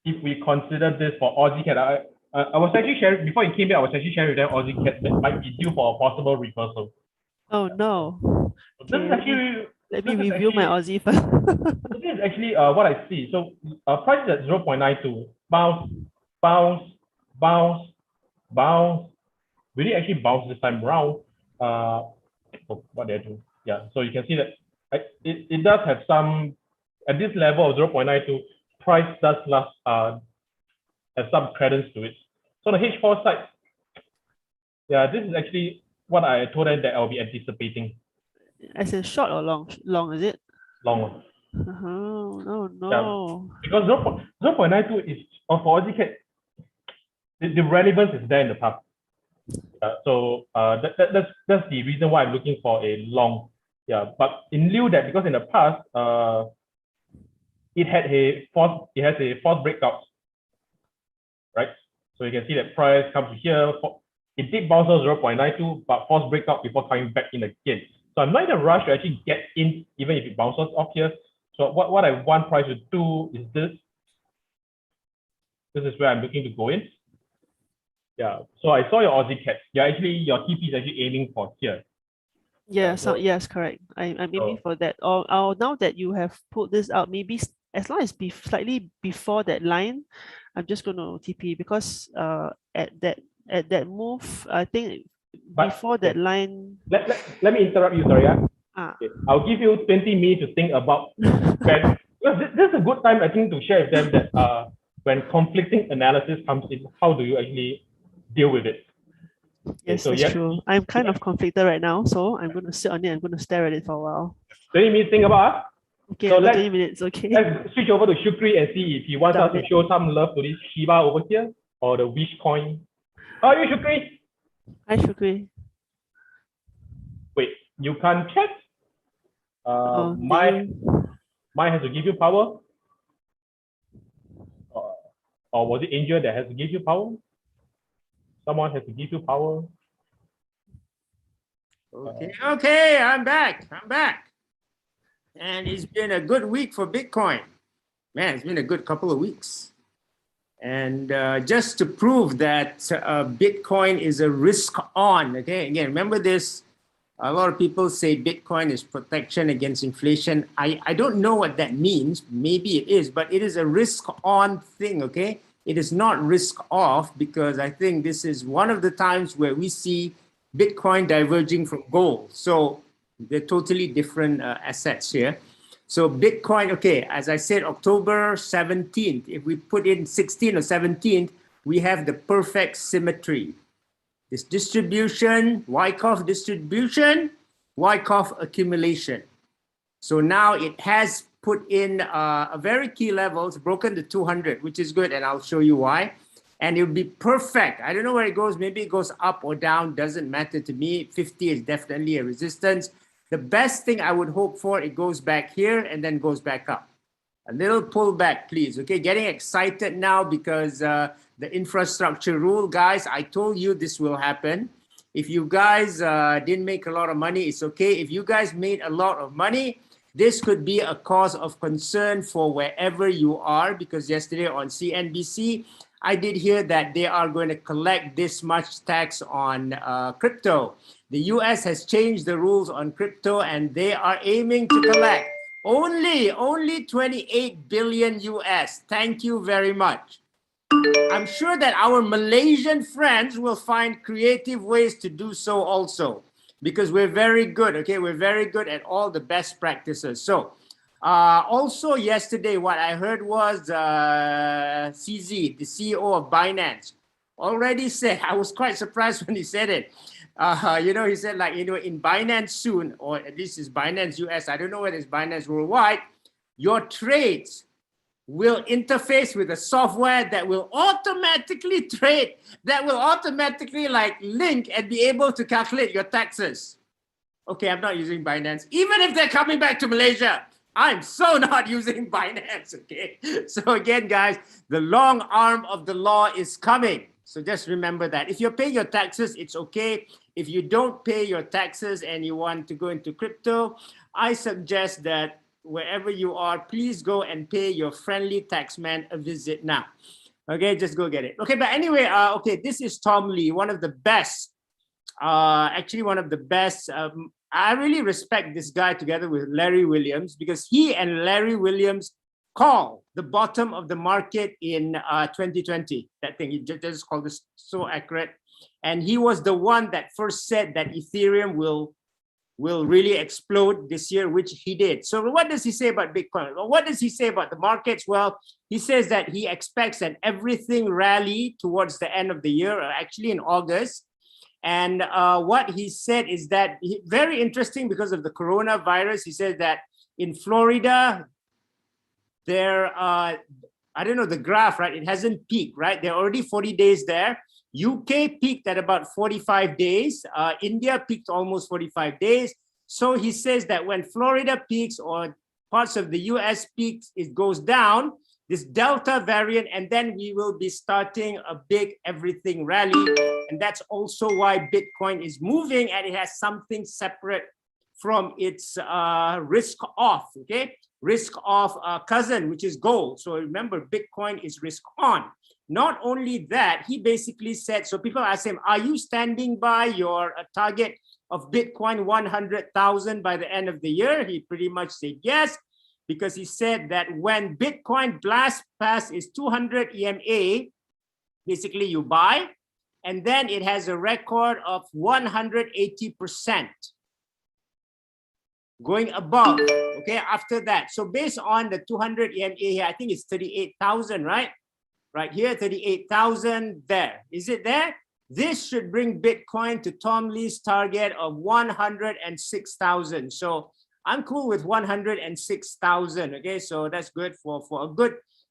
If we consider this for Aussie cat, I was actually sharing before you came here. I was actually sharing with them Aussie cat that might be due for a possible reversal. Oh no. So this is actually. Let me review my Aussie first. This is actually what I see. So price is at 0.92. Bounce. We didn't actually bounce this time around. What did I do? Yeah. So you can see that it does have some at this level of 0.92. Price does have some credence to it. So the H4 side, yeah, this is actually what I told them that I'll be anticipating. As in short or long? Long, is it? Long one. No. Yeah. Because 0.92 is for Aussie cat, the relevance is there in the past. So that's the reason why I'm looking for a long. Yeah, but in lieu that, because in the past, it has a false breakout, right? So you can see that price comes to here. It did bounce on 0.92, but false breakout before coming back in again. So I'm not in a rush to actually get in, even if it bounces off here. So what I want price to do is this. This is where I'm looking to go in. Yeah. So I saw your Aussie cat. Yeah, actually your TP is actually aiming for here. Yeah. So yes, correct. I'm aiming for that. Or now that you have pulled this out, maybe as long as slightly before that line, I'm just going to TP, because at that move, I think before that line. Let me interrupt you, sorry. Okay. I'll give you 20 minutes to think about when, this is a good time, I think, to share with them that when conflicting analysis comes in, how do you actually deal with it? Yes, okay, that's true. I'm kind of conflicted right now, so I'm going to sit on it. I'm going to stare at it for a while. 20 minutes think about. Okay, so 20 minutes, okay. Let's switch over to Shukri and see if he wants us to show some love to this Shiba over here, or the Wish coin. How are you, Shukri? Hi, Shukri. Wait, you can't chat? Mine has to give you power? Or was it Angel that has to give you power? Someone has to give you power. Okay, I'm back. And it's been a good week for Bitcoin. Man, it's been a good couple of weeks. And just to prove that Bitcoin is a risk on, okay, again, remember this, a lot of people say Bitcoin is protection against inflation. I don't know what that means. Maybe it is, but it is a risk on thing, okay? It is not risk off, because I think this is one of the times where we see Bitcoin diverging from gold. So they're totally different assets here. So Bitcoin, okay, as I said, October 17th, if we put in 16th or 17th, we have the perfect symmetry. This distribution, Wyckoff distribution, Wyckoff accumulation. So now it has put in a very key level, it's broken the 200, which is good, and I'll show you why. and it would be perfect. I don't know where it goes. Maybe it goes up or down. Doesn't matter to me. 50 is definitely a resistance. The best thing I would hope for, it goes back here and then goes back up. A little pullback, please. Okay, getting excited now because the infrastructure rule, guys, I told you this will happen. If you guys didn't make a lot of money, it's okay. If you guys made a lot of money, this could be a cause of concern for wherever you are, because yesterday on CNBC, I did hear that they are going to collect this much tax on crypto. The US has changed the rules on crypto and they are aiming to collect only 28 billion US. Thank you very much. I'm sure that our Malaysian friends will find creative ways to do so also, because we're very good, okay? We're very good at all the best practices. So also yesterday, what I heard was CZ, the CEO of Binance, already said, I was quite surprised when he said it. You know, he said, like, you know, in Binance soon, or this is Binance US, I don't know whether it's Binance worldwide, your trades will interface with a software that will automatically trade, that will automatically like link and be able to calculate your taxes. Okay, I'm not using Binance. Even if they're coming back to Malaysia, I'm so not using Binance, okay? So again, guys, the long arm of the law is coming. So just remember that. If you're paying your taxes, it's okay. If you don't pay your taxes and you want to go into crypto, I suggest that wherever you are, please go and pay your friendly taxman a visit now. Okay, just go get it. Okay, but anyway, okay, this is Tom Lee, one of the best, actually one of the best. I really respect this guy together with Larry Williams, because he and Larry Williams call the bottom of the market in 2020. That thing, he just called this so accurate. And he was the one that first said that Ethereum will really explode this year, which he did. So what does he say about Bitcoin? Well, what does he say about the markets? Well, he says that he expects an everything rally towards the end of the year, or actually in August. And what he said is that, very interesting because of the coronavirus, he said that in Florida, there, I don't know the graph, right? It hasn't peaked, right? They're already 40 days there. UK peaked at about 45 days. India peaked almost 45 days. So he says that when Florida peaks or parts of the US peaks, it goes down, this Delta variant, and then we will be starting a big everything rally. And that's also why Bitcoin is moving, and it has something separate from its risk off, okay? Risk off cousin, which is gold. So remember, Bitcoin is risk on. Not only that, he basically said, so people ask him, are you standing by your target of Bitcoin 100,000 by the end of the year? He pretty much said yes, because he said that when Bitcoin blast past is 200 EMA, basically you buy, and then it has a record of 180% going above, okay, after that. So based on the 200 EMA here, I think it's 38,000, right? Right here, 38,000 there. Is it there? This should bring Bitcoin to Tom Lee's target of 106,000. So I'm cool with 106,000. Okay, so that's good for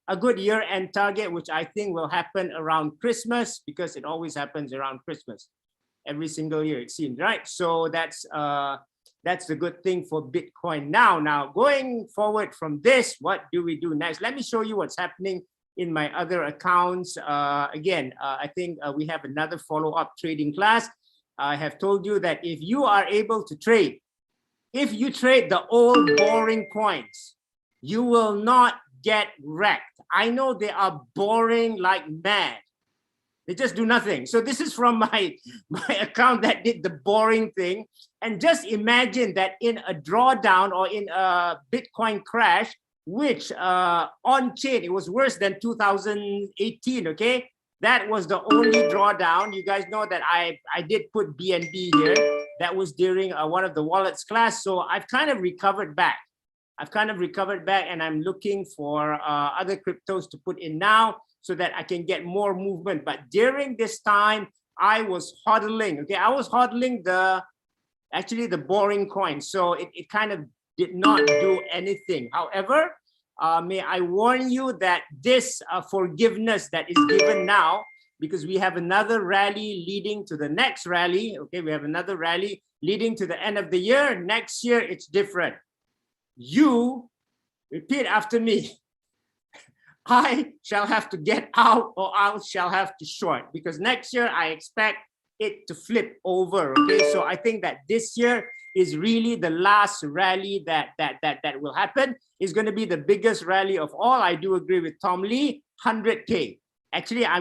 a good year-end target, which I think will happen around Christmas, because it always happens around Christmas every single year, it seems, right? So that's the good thing for Bitcoin. Now going forward from this, what do we do next? Let me show you what's happening in my other accounts. Again, I think we have another follow-up trading class. I have told you that if you are able to trade, if you trade the old boring coins, you will not get wrecked. I know they are boring like mad. They just do nothing. So this is from my account that did the boring thing. And just imagine that in a drawdown or in a Bitcoin crash, which on chain, it was worse than 2018, okay? That was the only drawdown. You guys know that I did put BNB here. That was during one of the wallets class. So I've kind of recovered back. And I'm looking for other cryptos to put in now so that I can get more movement. But during this time, I was hodling, okay? I was hodling actually the boring coin. So it kind of did not do anything. However, may I warn you that this forgiveness that is given now because we have another rally leading to the next rally. Okay, we have another rally leading to the end of the year. Next year, it's different. You repeat after me. I shall have to get out, or I shall have to short, because next year I expect it to flip over. Okay, so I think that this year is really the last rally that will happen. It's going to be the biggest rally of all. I do agree with Tom Lee, 100K. Actually, I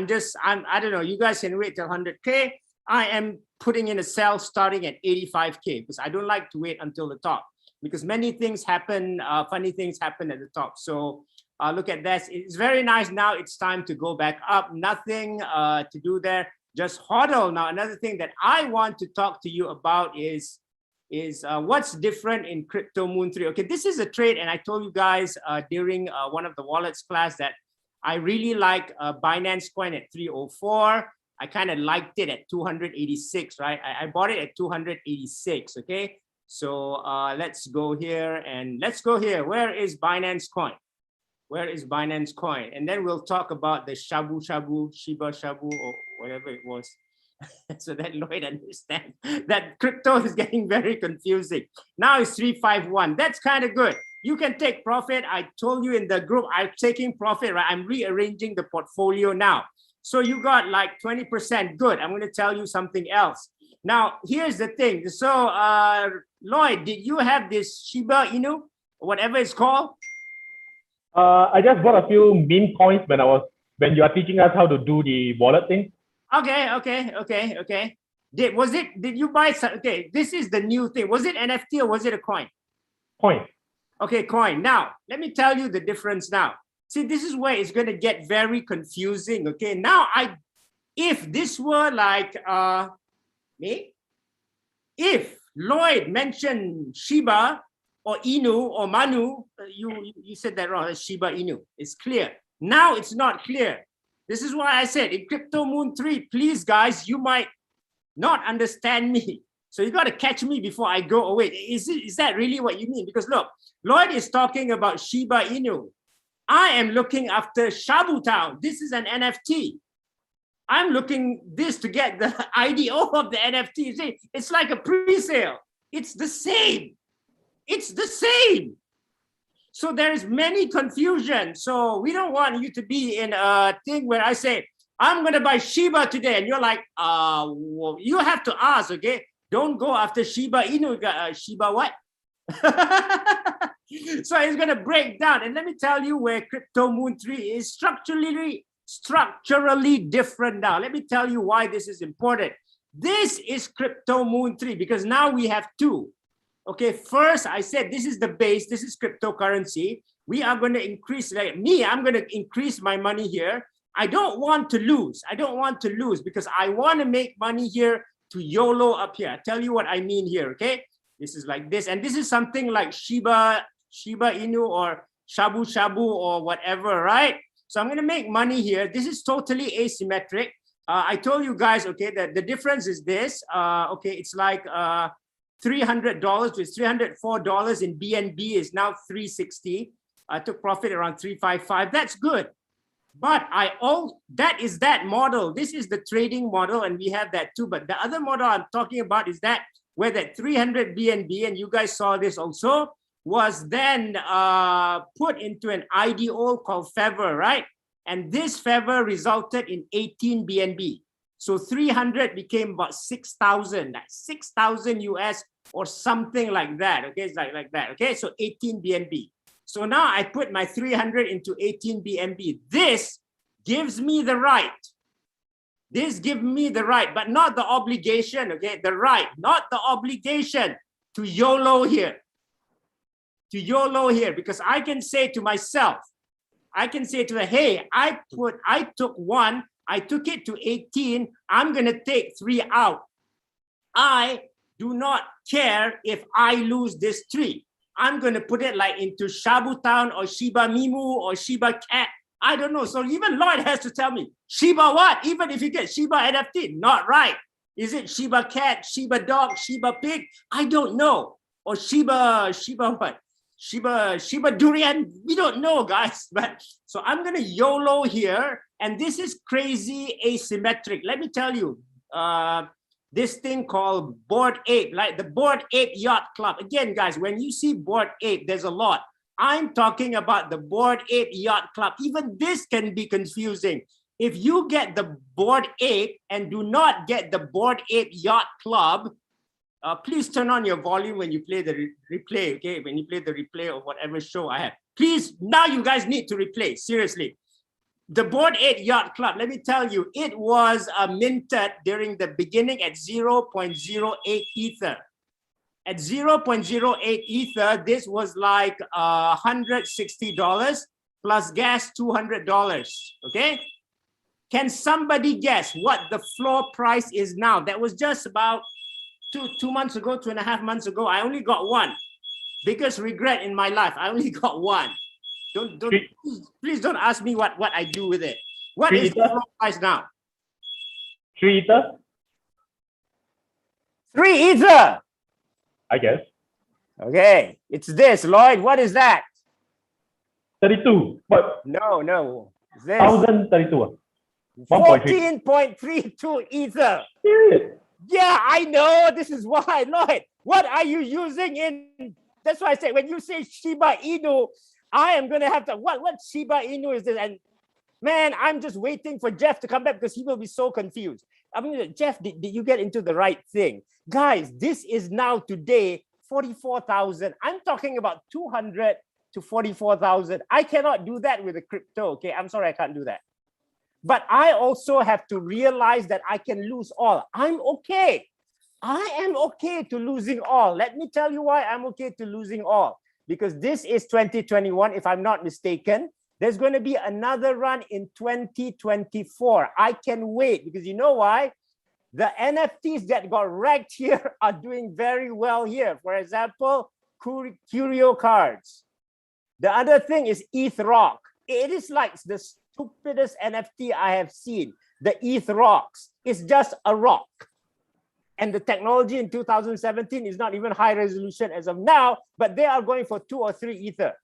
don't know, you guys can wait till 100K. I am putting in a sell starting at 85K, because I don't like to wait until the top, because many things happen, funny things happen at the top. So look at this. It's very nice. Now it's time to go back up. Nothing to do there. Just hodl. Now, another thing that I want to talk to you about is what's different in Crypto Moon 3. Okay, this is a trade, and I told you guys during one of the wallets class that I really like Binance Coin at 304. I kind of liked it at 286, right? I bought it at 286, okay? So let's go here and let's go here. Where is Binance Coin? Where is Binance Coin? And then we'll talk about the Shabu Shabu, Shiba Shabu, or whatever it was. So that Lloyd understands that crypto is getting very confusing. Now it's 351. That's kind of good. You can take profit. I told you in the group, I'm taking profit, right? I'm rearranging the portfolio now. So you got like 20%. Good. I'm going to tell you something else. Now, here's the thing. So, Lloyd, did you have this Shiba Inu, whatever it's called? I just bought a few meme coins when you are teaching us how to do the wallet thing. Okay. Did you buy some? Okay, this is the new thing. Was it NFT or was it a coin? Coin. Okay, coin. Now, let me tell you the difference now. See, this is where it's going to get very confusing. Okay, now if this were like me, if Lloyd mentioned Shiba or Inu or Manu, you said that wrong. Shiba Inu. It's clear. Now it's not clear. This is why I said in Crypto Moon 3, please guys, you might not understand me. So you got to catch me before I go away. Is that really what you mean? Because look, Lloyd is talking about Shiba Inu. I am looking after Shabu Town. This is an NFT. I'm looking this to get the IDO of the NFT. See, it's like a pre-sale. It's the same. It's the same. So there is many confusion. So we don't want you to be in a thing where I say, I'm going to buy Shiba today. And you're like, well, you have to ask, okay? Don't go after Shiba Inu. Shiba what? So it's going to break down. And let me tell you where Crypto Moon 3 is structurally different now. Let me tell you why this is important. This is Crypto Moon 3 because now we have two. Okay, first I said this is the base, this is cryptocurrency. We are going to increase, like me, I'm going to increase my money here. I don't want to lose. I don't want to lose because I want to make money here to YOLO up here. I'll tell you what I mean here, okay? This is like this. And this is something like Shiba Inu or Shabu Shabu or whatever, right? So I'm going to make money here. This is totally asymmetric. I told you guys, okay, that the difference is this. Okay, it's like $300, which is $304 in BNB is now $360. I took profit around $355. That's good. But that is that model. This is the trading model, and we have that too. But the other model I'm talking about is that where that 300 BNB, and you guys saw this also, was then put into an IDO called Feather, right? And this Feather resulted in 18 BNB. So 300 became about 6,000, 6,000 US or something like that. Okay, it's like that. Okay, so 18 BNB. So now I put my 300 into 18 BNB. This gives me the right. This gives me the right, but not the obligation. Okay, the right, not the obligation to YOLO here. To YOLO here, because I can say to myself, I can say to the, hey, I took one. I took it to 18. I'm going to take 3 out. I do not care if I lose this 3. I'm going to put it like into Shabu Town or Shiba Mimu or Shiba Cat. I don't know. So even Lloyd has to tell me, Shiba what? Even if you get Shiba NFT, not right. Is it Shiba Cat, Shiba Dog, Shiba Pig? I don't know. Or Shiba what? Shiba durian, we don't know, guys. But so I'm gonna YOLO here, and this is crazy asymmetric. Let me tell you, this thing called Bored Ape, like the Bored Ape Yacht Club. Again, guys, when you see Bored Ape, there's a lot. I'm talking about the Bored Ape Yacht Club. Even this can be confusing. If you get the Bored Ape and do not get the Bored Ape Yacht Club, please turn on your volume when you play the replay, okay? When you play the replay of whatever show I have. Please, now you guys need to replay, seriously. The Bored Ape Yacht Club, let me tell you, it was minted during the beginning at 0.08 Ether. At 0.08 Ether, this was like $160 plus gas $200, okay? Can somebody guess what the floor price is now? That was just about 2 months ago, 2.5 months ago. I only got one. Biggest regret in my life. I only got one. Please don't ask me what I do with it. What is the floor price now? 3 Ether, 3 Ether. I guess. Okay, it's this, Lloyd. What is that? 32. What? No. It's this. 1,032. 14.32 Ether. Serious? Yeah, I know. This is why, Lloyd. What are you using in? That's why I say when you say Shiba Inu, I am gonna have to. What Shiba Inu is this? And man, I'm just waiting for Jeff to come back because he will be so confused. I mean, Jeff, did you get into the right thing, guys? This is now today 44,000. I'm talking about 200 to 44,000. I cannot do that with a crypto. Okay, I'm sorry, I can't do that. But I also have to realize that I can lose all. I'm okay. I am okay to losing all. Let me tell you why I'm okay to losing all. Because this is 2021, if I'm not mistaken. There's going to be another run in 2024. I can wait because you know why? The NFTs that got wrecked here are doing very well here. For example, Curio cards. The other thing is ETH Rock. It is like the stupidest NFT I have seen. The ETH Rocks. It's just a rock. And the technology in 2017 is not even high resolution as of now, but they are going for 2 or 3 Ether.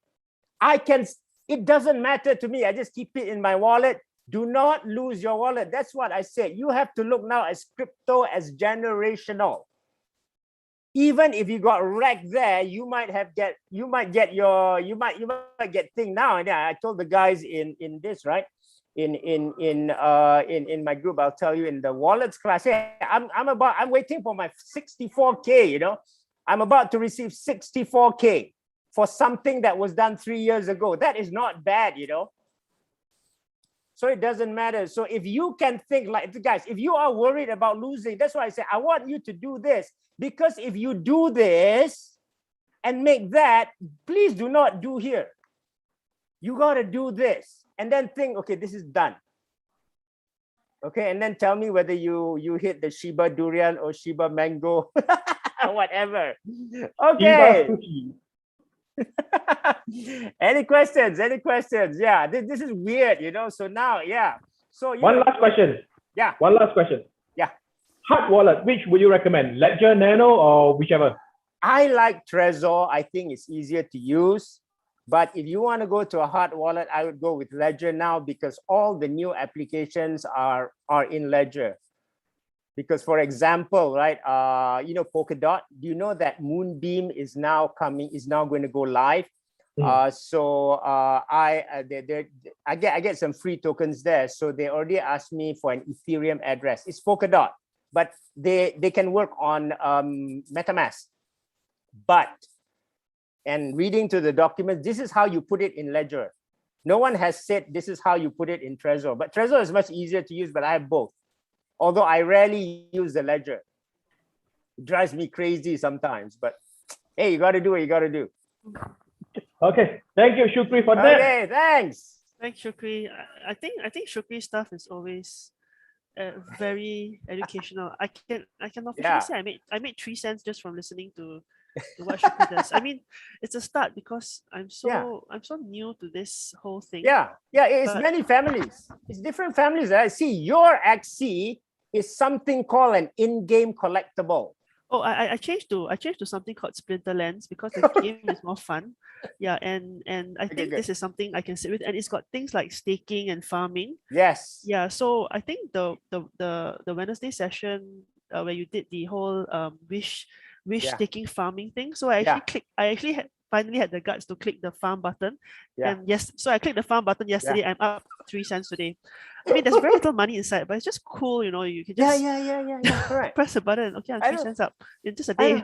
It doesn't matter to me. I just keep it in my wallet. Do not lose your wallet. That's what I said. You have to look now as crypto as generational. Even if you got wrecked there, you might get thing now. And I told the guys in this, right? In my group, I'll tell you in the wallets class. Hey, I'm waiting for my 64K, you know. I'm about to receive 64K for something that was done 3 years ago. That is not bad, you know. So it doesn't matter. So if you can think like, guys, if you are worried about losing, that's why I say, I want you to do this. Because if you do this and make that, please do not do here. You got to do this and then think, okay, this is done. Okay, and then tell me whether you hit the Shiba durian or Shiba mango, whatever. Okay. Any questions? Yeah, this is weird, you know. So now, yeah. So one last question. Yeah. One last question. Yeah. Hard wallet, which would you recommend? Ledger, Nano, or whichever? I like Trezor. I think it's easier to use. But if you want to go to a hard wallet, I would go with Ledger now because all the new applications are in Ledger. Because, for example, right, you know, Polkadot, do you know that Moonbeam is now going to go live? So I get some free tokens there. So they already asked me for an Ethereum address. It's Polkadot, but they can work on MetaMask. And reading to the documents, this is how you put it in Ledger. No one has said this is how you put it in Trezor, but Trezor is much easier to use, but I have both. Although I rarely use the Ledger. It drives me crazy sometimes, but hey, you got to do what you got to do. Okay, thank you, Shukri, for that. Okay, thanks. Thanks, Shukri. I think Shukri's stuff is always very educational. I can officially say I made 3 cents just from listening to what Shukri does. I mean, it's a start because I'm so new to this whole thing. Yeah, it's many families. It's different families. I see your XC is something called an in-game collectible. Oh, I changed to something called Splinterlands because the game is more fun. Yeah, and I think good. this is something I can sit with, and it's got things like staking and farming. Yes. Yeah, so I think the Wednesday session where you did the whole wish Yeah. staking farming thing. So I Yeah. actually clicked. I actually finally had the guts to click the farm button. Yeah. And yes, so I clicked the farm button yesterday. I'm up 3 cents today. I mean, there's very little money inside, but it's just cool. You know, you can just Yeah. Correct. press a button. Okay, I'm I 3 know. cents up in just a I day. know.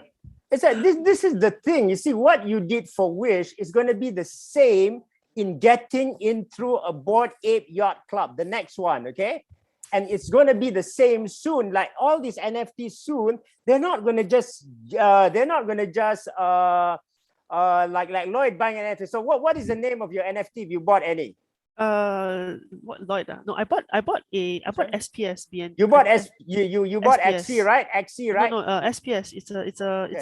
It's like this is the thing. You see, what you did for Wish is going to be the same in getting in through a Bored Ape Yacht Club, the next one, okay? And it's going to be the same soon. Like all these NFTs soon, they're not going to just like Lloyd buying an NFT. So what is the name of your NFT if you bought any? What Lloyd? No, I bought Sorry? SPS BNB. You bought you bought XC, SPS. right? XC, right? No, SPS. It's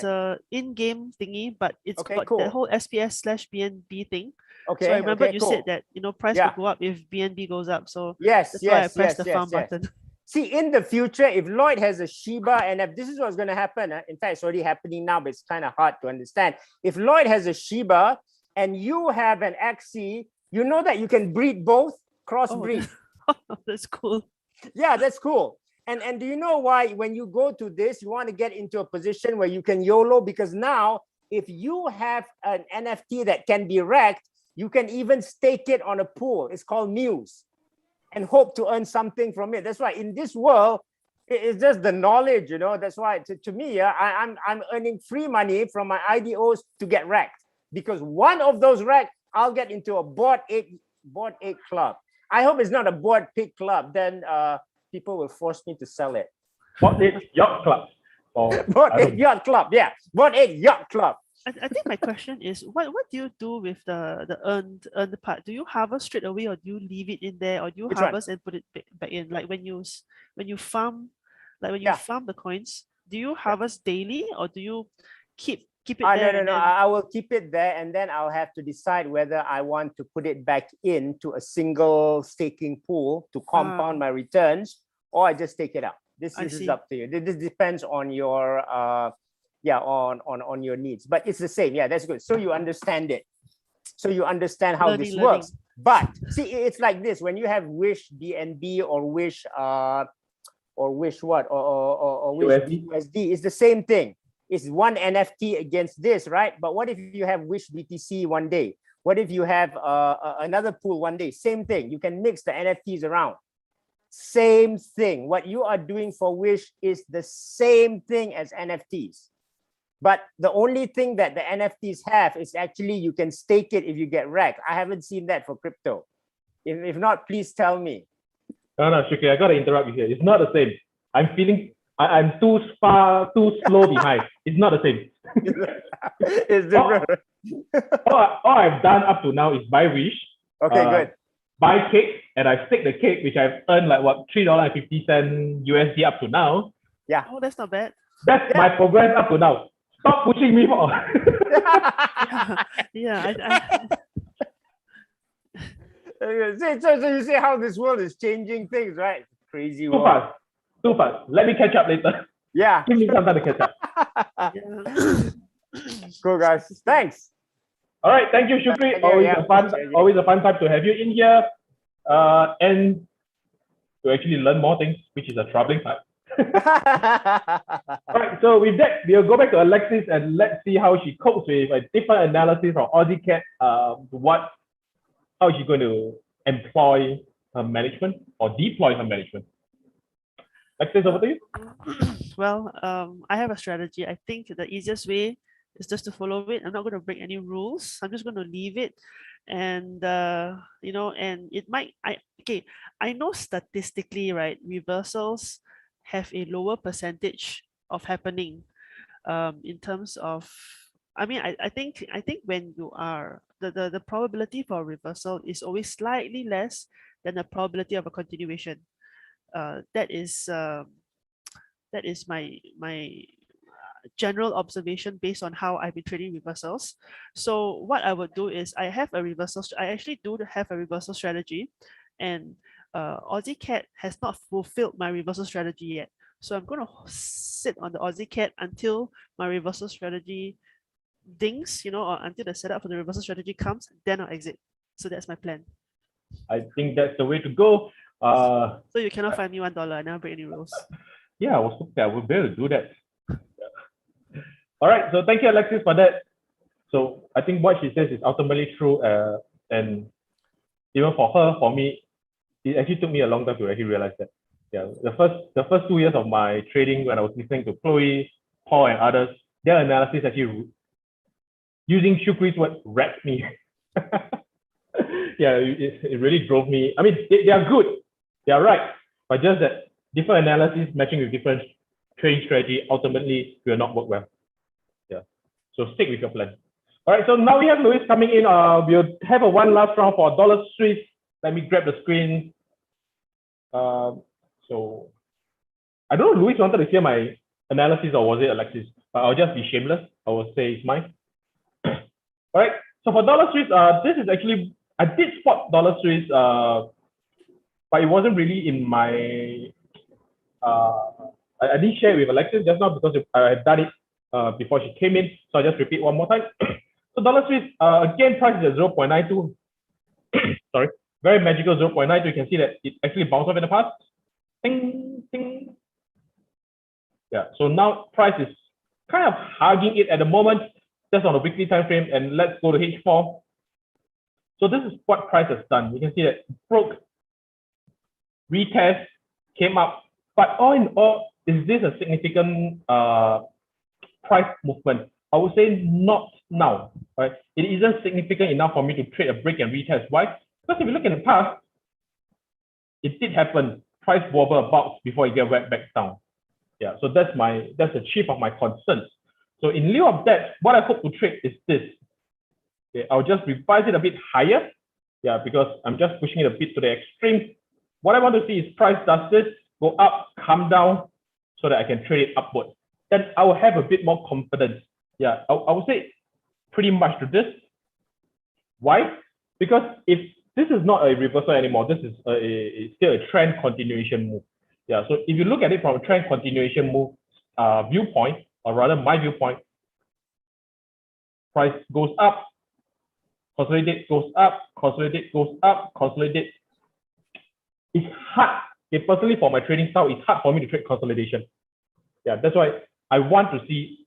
a in-game thingy, but it's Okay, got cool. the whole SPS/BNB thing. Okay. So I remember okay, you cool. said that price Yeah. will go up if BNB goes up. So Yes, that's why I yes, pressed yes, the farm yes. button. See, in the future, if Lloyd has a Shiba, and if this is what's going to happen, in fact, it's already happening now, but it's kind of hard to understand. If Lloyd has a Shiba and you have an XC, you know that you can breed both, crossbreed. That's cool. Yeah, that's cool. And do you know why when you go to this, you want to get into a position where you can YOLO? Because now, if you have an NFT that can be wrecked, you can even stake it on a pool. It's called Muse, and hope to earn something from it. That's why in this world, it's just the knowledge, That's why to me, I'm earning free money from my IDOs to get wrecked, because one of those wrecked, I'll get into a Bored Ape club. I hope it's not a Bored Pig club. Then people will force me to sell it. Bored Ape Yacht Club. Bored Ape Yacht Club. Yeah, Bored Ape Yacht Club. I think my question is, what do you do with the earned part? Do you harvest straight away, or do you leave it in there, or do you Which harvest and put it back in? Like when you farm, like when you farm the coins, do you harvest daily, or do you keep it there? No. I will keep it there, and then I'll have to decide whether I want to put it back into a single staking pool to compound my returns, or I just take it out. This is up to you. This depends on your on your needs, but it's the same. Yeah, that's good. So you understand it. So you understand how this works. But see, it's like this: when you have Wish BNB or Wish Wish USD, it's the same thing. It's one NFT against this, right? But what if you have Wish BTC one day? What if you have another pool one day? Same thing. You can mix the NFTs around. Same thing. What you are doing for Wish is the same thing as NFTs. But the only thing that the NFTs have is actually you can stake it if you get wrecked. I haven't seen that for crypto. If not, please tell me. No, Shukri, I got to interrupt you here. It's not the same. I'm too slow behind. It's not the same. It's different. All I've done up to now is buy Wish. Okay, good. Buy cake, and I stake the cake, which I've earned like what, $3.50 USD up to now. Yeah. Oh, that's not bad. That's my progress up to now. Stop pushing me for. So you see how this world is changing things, right? Crazy world. Too fast. Let me catch up later. Yeah. Give me some time to catch up. Cool, guys. Thanks. All right. Thank you, Shukri. Always a fun time to have you in here, and to actually learn more things, which is a troubling part. All right, so with that, we'll go back to Alexis and let's see how she copes with a different analysis of Aussie Cat. How is she going to employ her management or deploy her management? Alexis, over to you. Well, I have a strategy. I think the easiest way is just to follow it. I'm not going to break any rules. I'm just going to leave it, and and it might. I know statistically, right? Reversals have a lower percentage of happening in terms of, I think when you are the probability for a reversal is always slightly less than the probability of a continuation. That is my general observation based on how I've been trading reversals. So what I would do is I actually do have a reversal strategy, and Aussie Cat has not fulfilled my reversal strategy yet. So I'm going to sit on the Aussie CAD until my reversal strategy dings, or until the setup for the reversal strategy comes, then I'll exit. So that's my plan. I think that's the way to go. So you cannot find me $1. I never break any rules. Yeah, I was hoping I would be able to do that. All right, so thank you, Alexis, for that. So I think what she says is ultimately true, and even for her, for me, it actually took me a long time to actually realize that. Yeah, the first 2 years of my trading, when I was listening to Chloe, Paul, and others, their analysis actually, using Shukri's word, wrecked me. Yeah, it really drove me. I mean, they are good, they are right, but just that different analysis matching with different trading strategy ultimately will not work well. Yeah, so stick with your plan. All right, so now we have Luis coming in. We'll have a one last round for dollar Swiss. Let me grab the screen. So I don't know, Luis wanted to hear my analysis or was it Alexis? But I'll just be shameless. I will say it's mine. All right, so for dollar Swiss, this is actually, I did spot dollar Swiss, but it wasn't really in my, I didn't share it with Alexis just now because I had done it before she came in. So I'll just repeat one more time. So dollar Swiss, again, price is at 0.92. Sorry, very magical 0.92. You can see that it actually bounced off in the past. Ding, ding. Yeah, so now price is kind of hugging it at the moment. That's on a weekly time frame. And let's go to H4. So this is what price has done. You can see that it broke, retest, came up. But all in all, is this a significant price movement? I would say not now. Right? It isn't significant enough for me to trade a break and retest. Why? Because if you look in the past, it did happen. Price wobble about before it get went back down. Yeah, so that's the chief of my concerns. So in lieu of that, what I hope to trade is this. Okay, I'll just revise it a bit higher. Yeah, because I'm just pushing it a bit to the extreme. What I want to see is price does this, go up, come down, so that I can trade it upward. Then I will have a bit more confidence. Yeah, I would say pretty much to this. Why? Because if this is not a reversal anymore, this is still a trend continuation move. Yeah, so if you look at it from a trend continuation move viewpoint, or rather my viewpoint, price goes up, consolidate, goes up, consolidate, goes up, consolidate. It's hard. Okay, personally, for my trading style, it's hard for me to trade consolidation. Yeah, that's why I want to see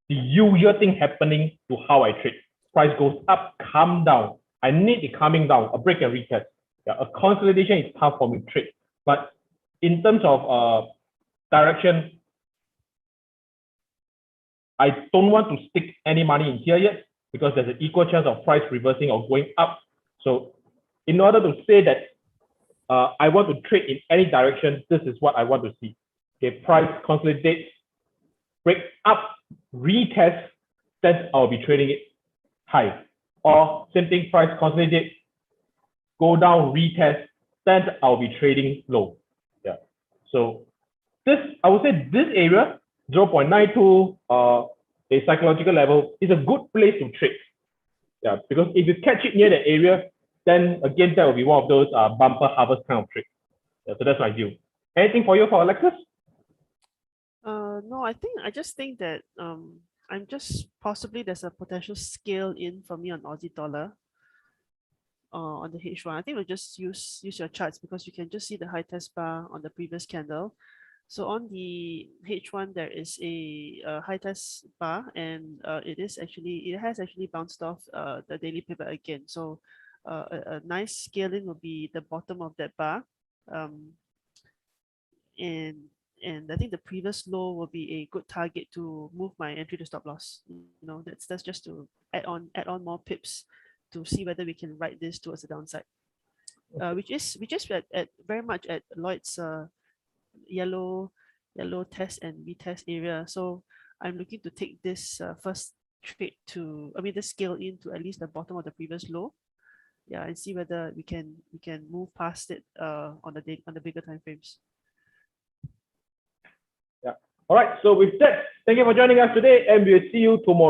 the usual thing happening to how I trade. Price goes up, come down. I need it coming down, a break and retest. Yeah, a consolidation is tough for me to trade. But in terms of direction, I don't want to stick any money in here yet because there's an equal chance of price reversing or going up. So in order to say that I want to trade in any direction, this is what I want to see. Okay, price consolidates, break up, retest, then I'll be trading it high. Or same thing, price consolidate, go down, retest, then I'll be trading low. Yeah. So this, I would say this area, 0.92, a psychological level, is a good place to trade. Yeah, because if you catch it near the area, then again, that will be one of those bumper harvest kind of trade. Yeah, so that's my view. Anything for you, for Alexis? No, I just think that I'm just possibly there's a potential scale in for me on Aussie dollar on the H1. I think we'll just use your charts because you can just see the high test bar on the previous candle. So on the H1, there is a high test bar, and it has actually bounced off the daily pivot again. So a nice scaling will be the bottom of that bar, and I think the previous low will be a good target to move my entry to stop loss. That's just to add on more pips to see whether we can ride this towards the downside, which is at very much at Lloyd's yellow test and retest area. So I'm looking to take this first trade this scale into at least the bottom of the previous low. Yeah, and see whether we can move past it on the bigger time frames. Yeah. All right. So with that, thank you for joining us today, and we'll see you tomorrow.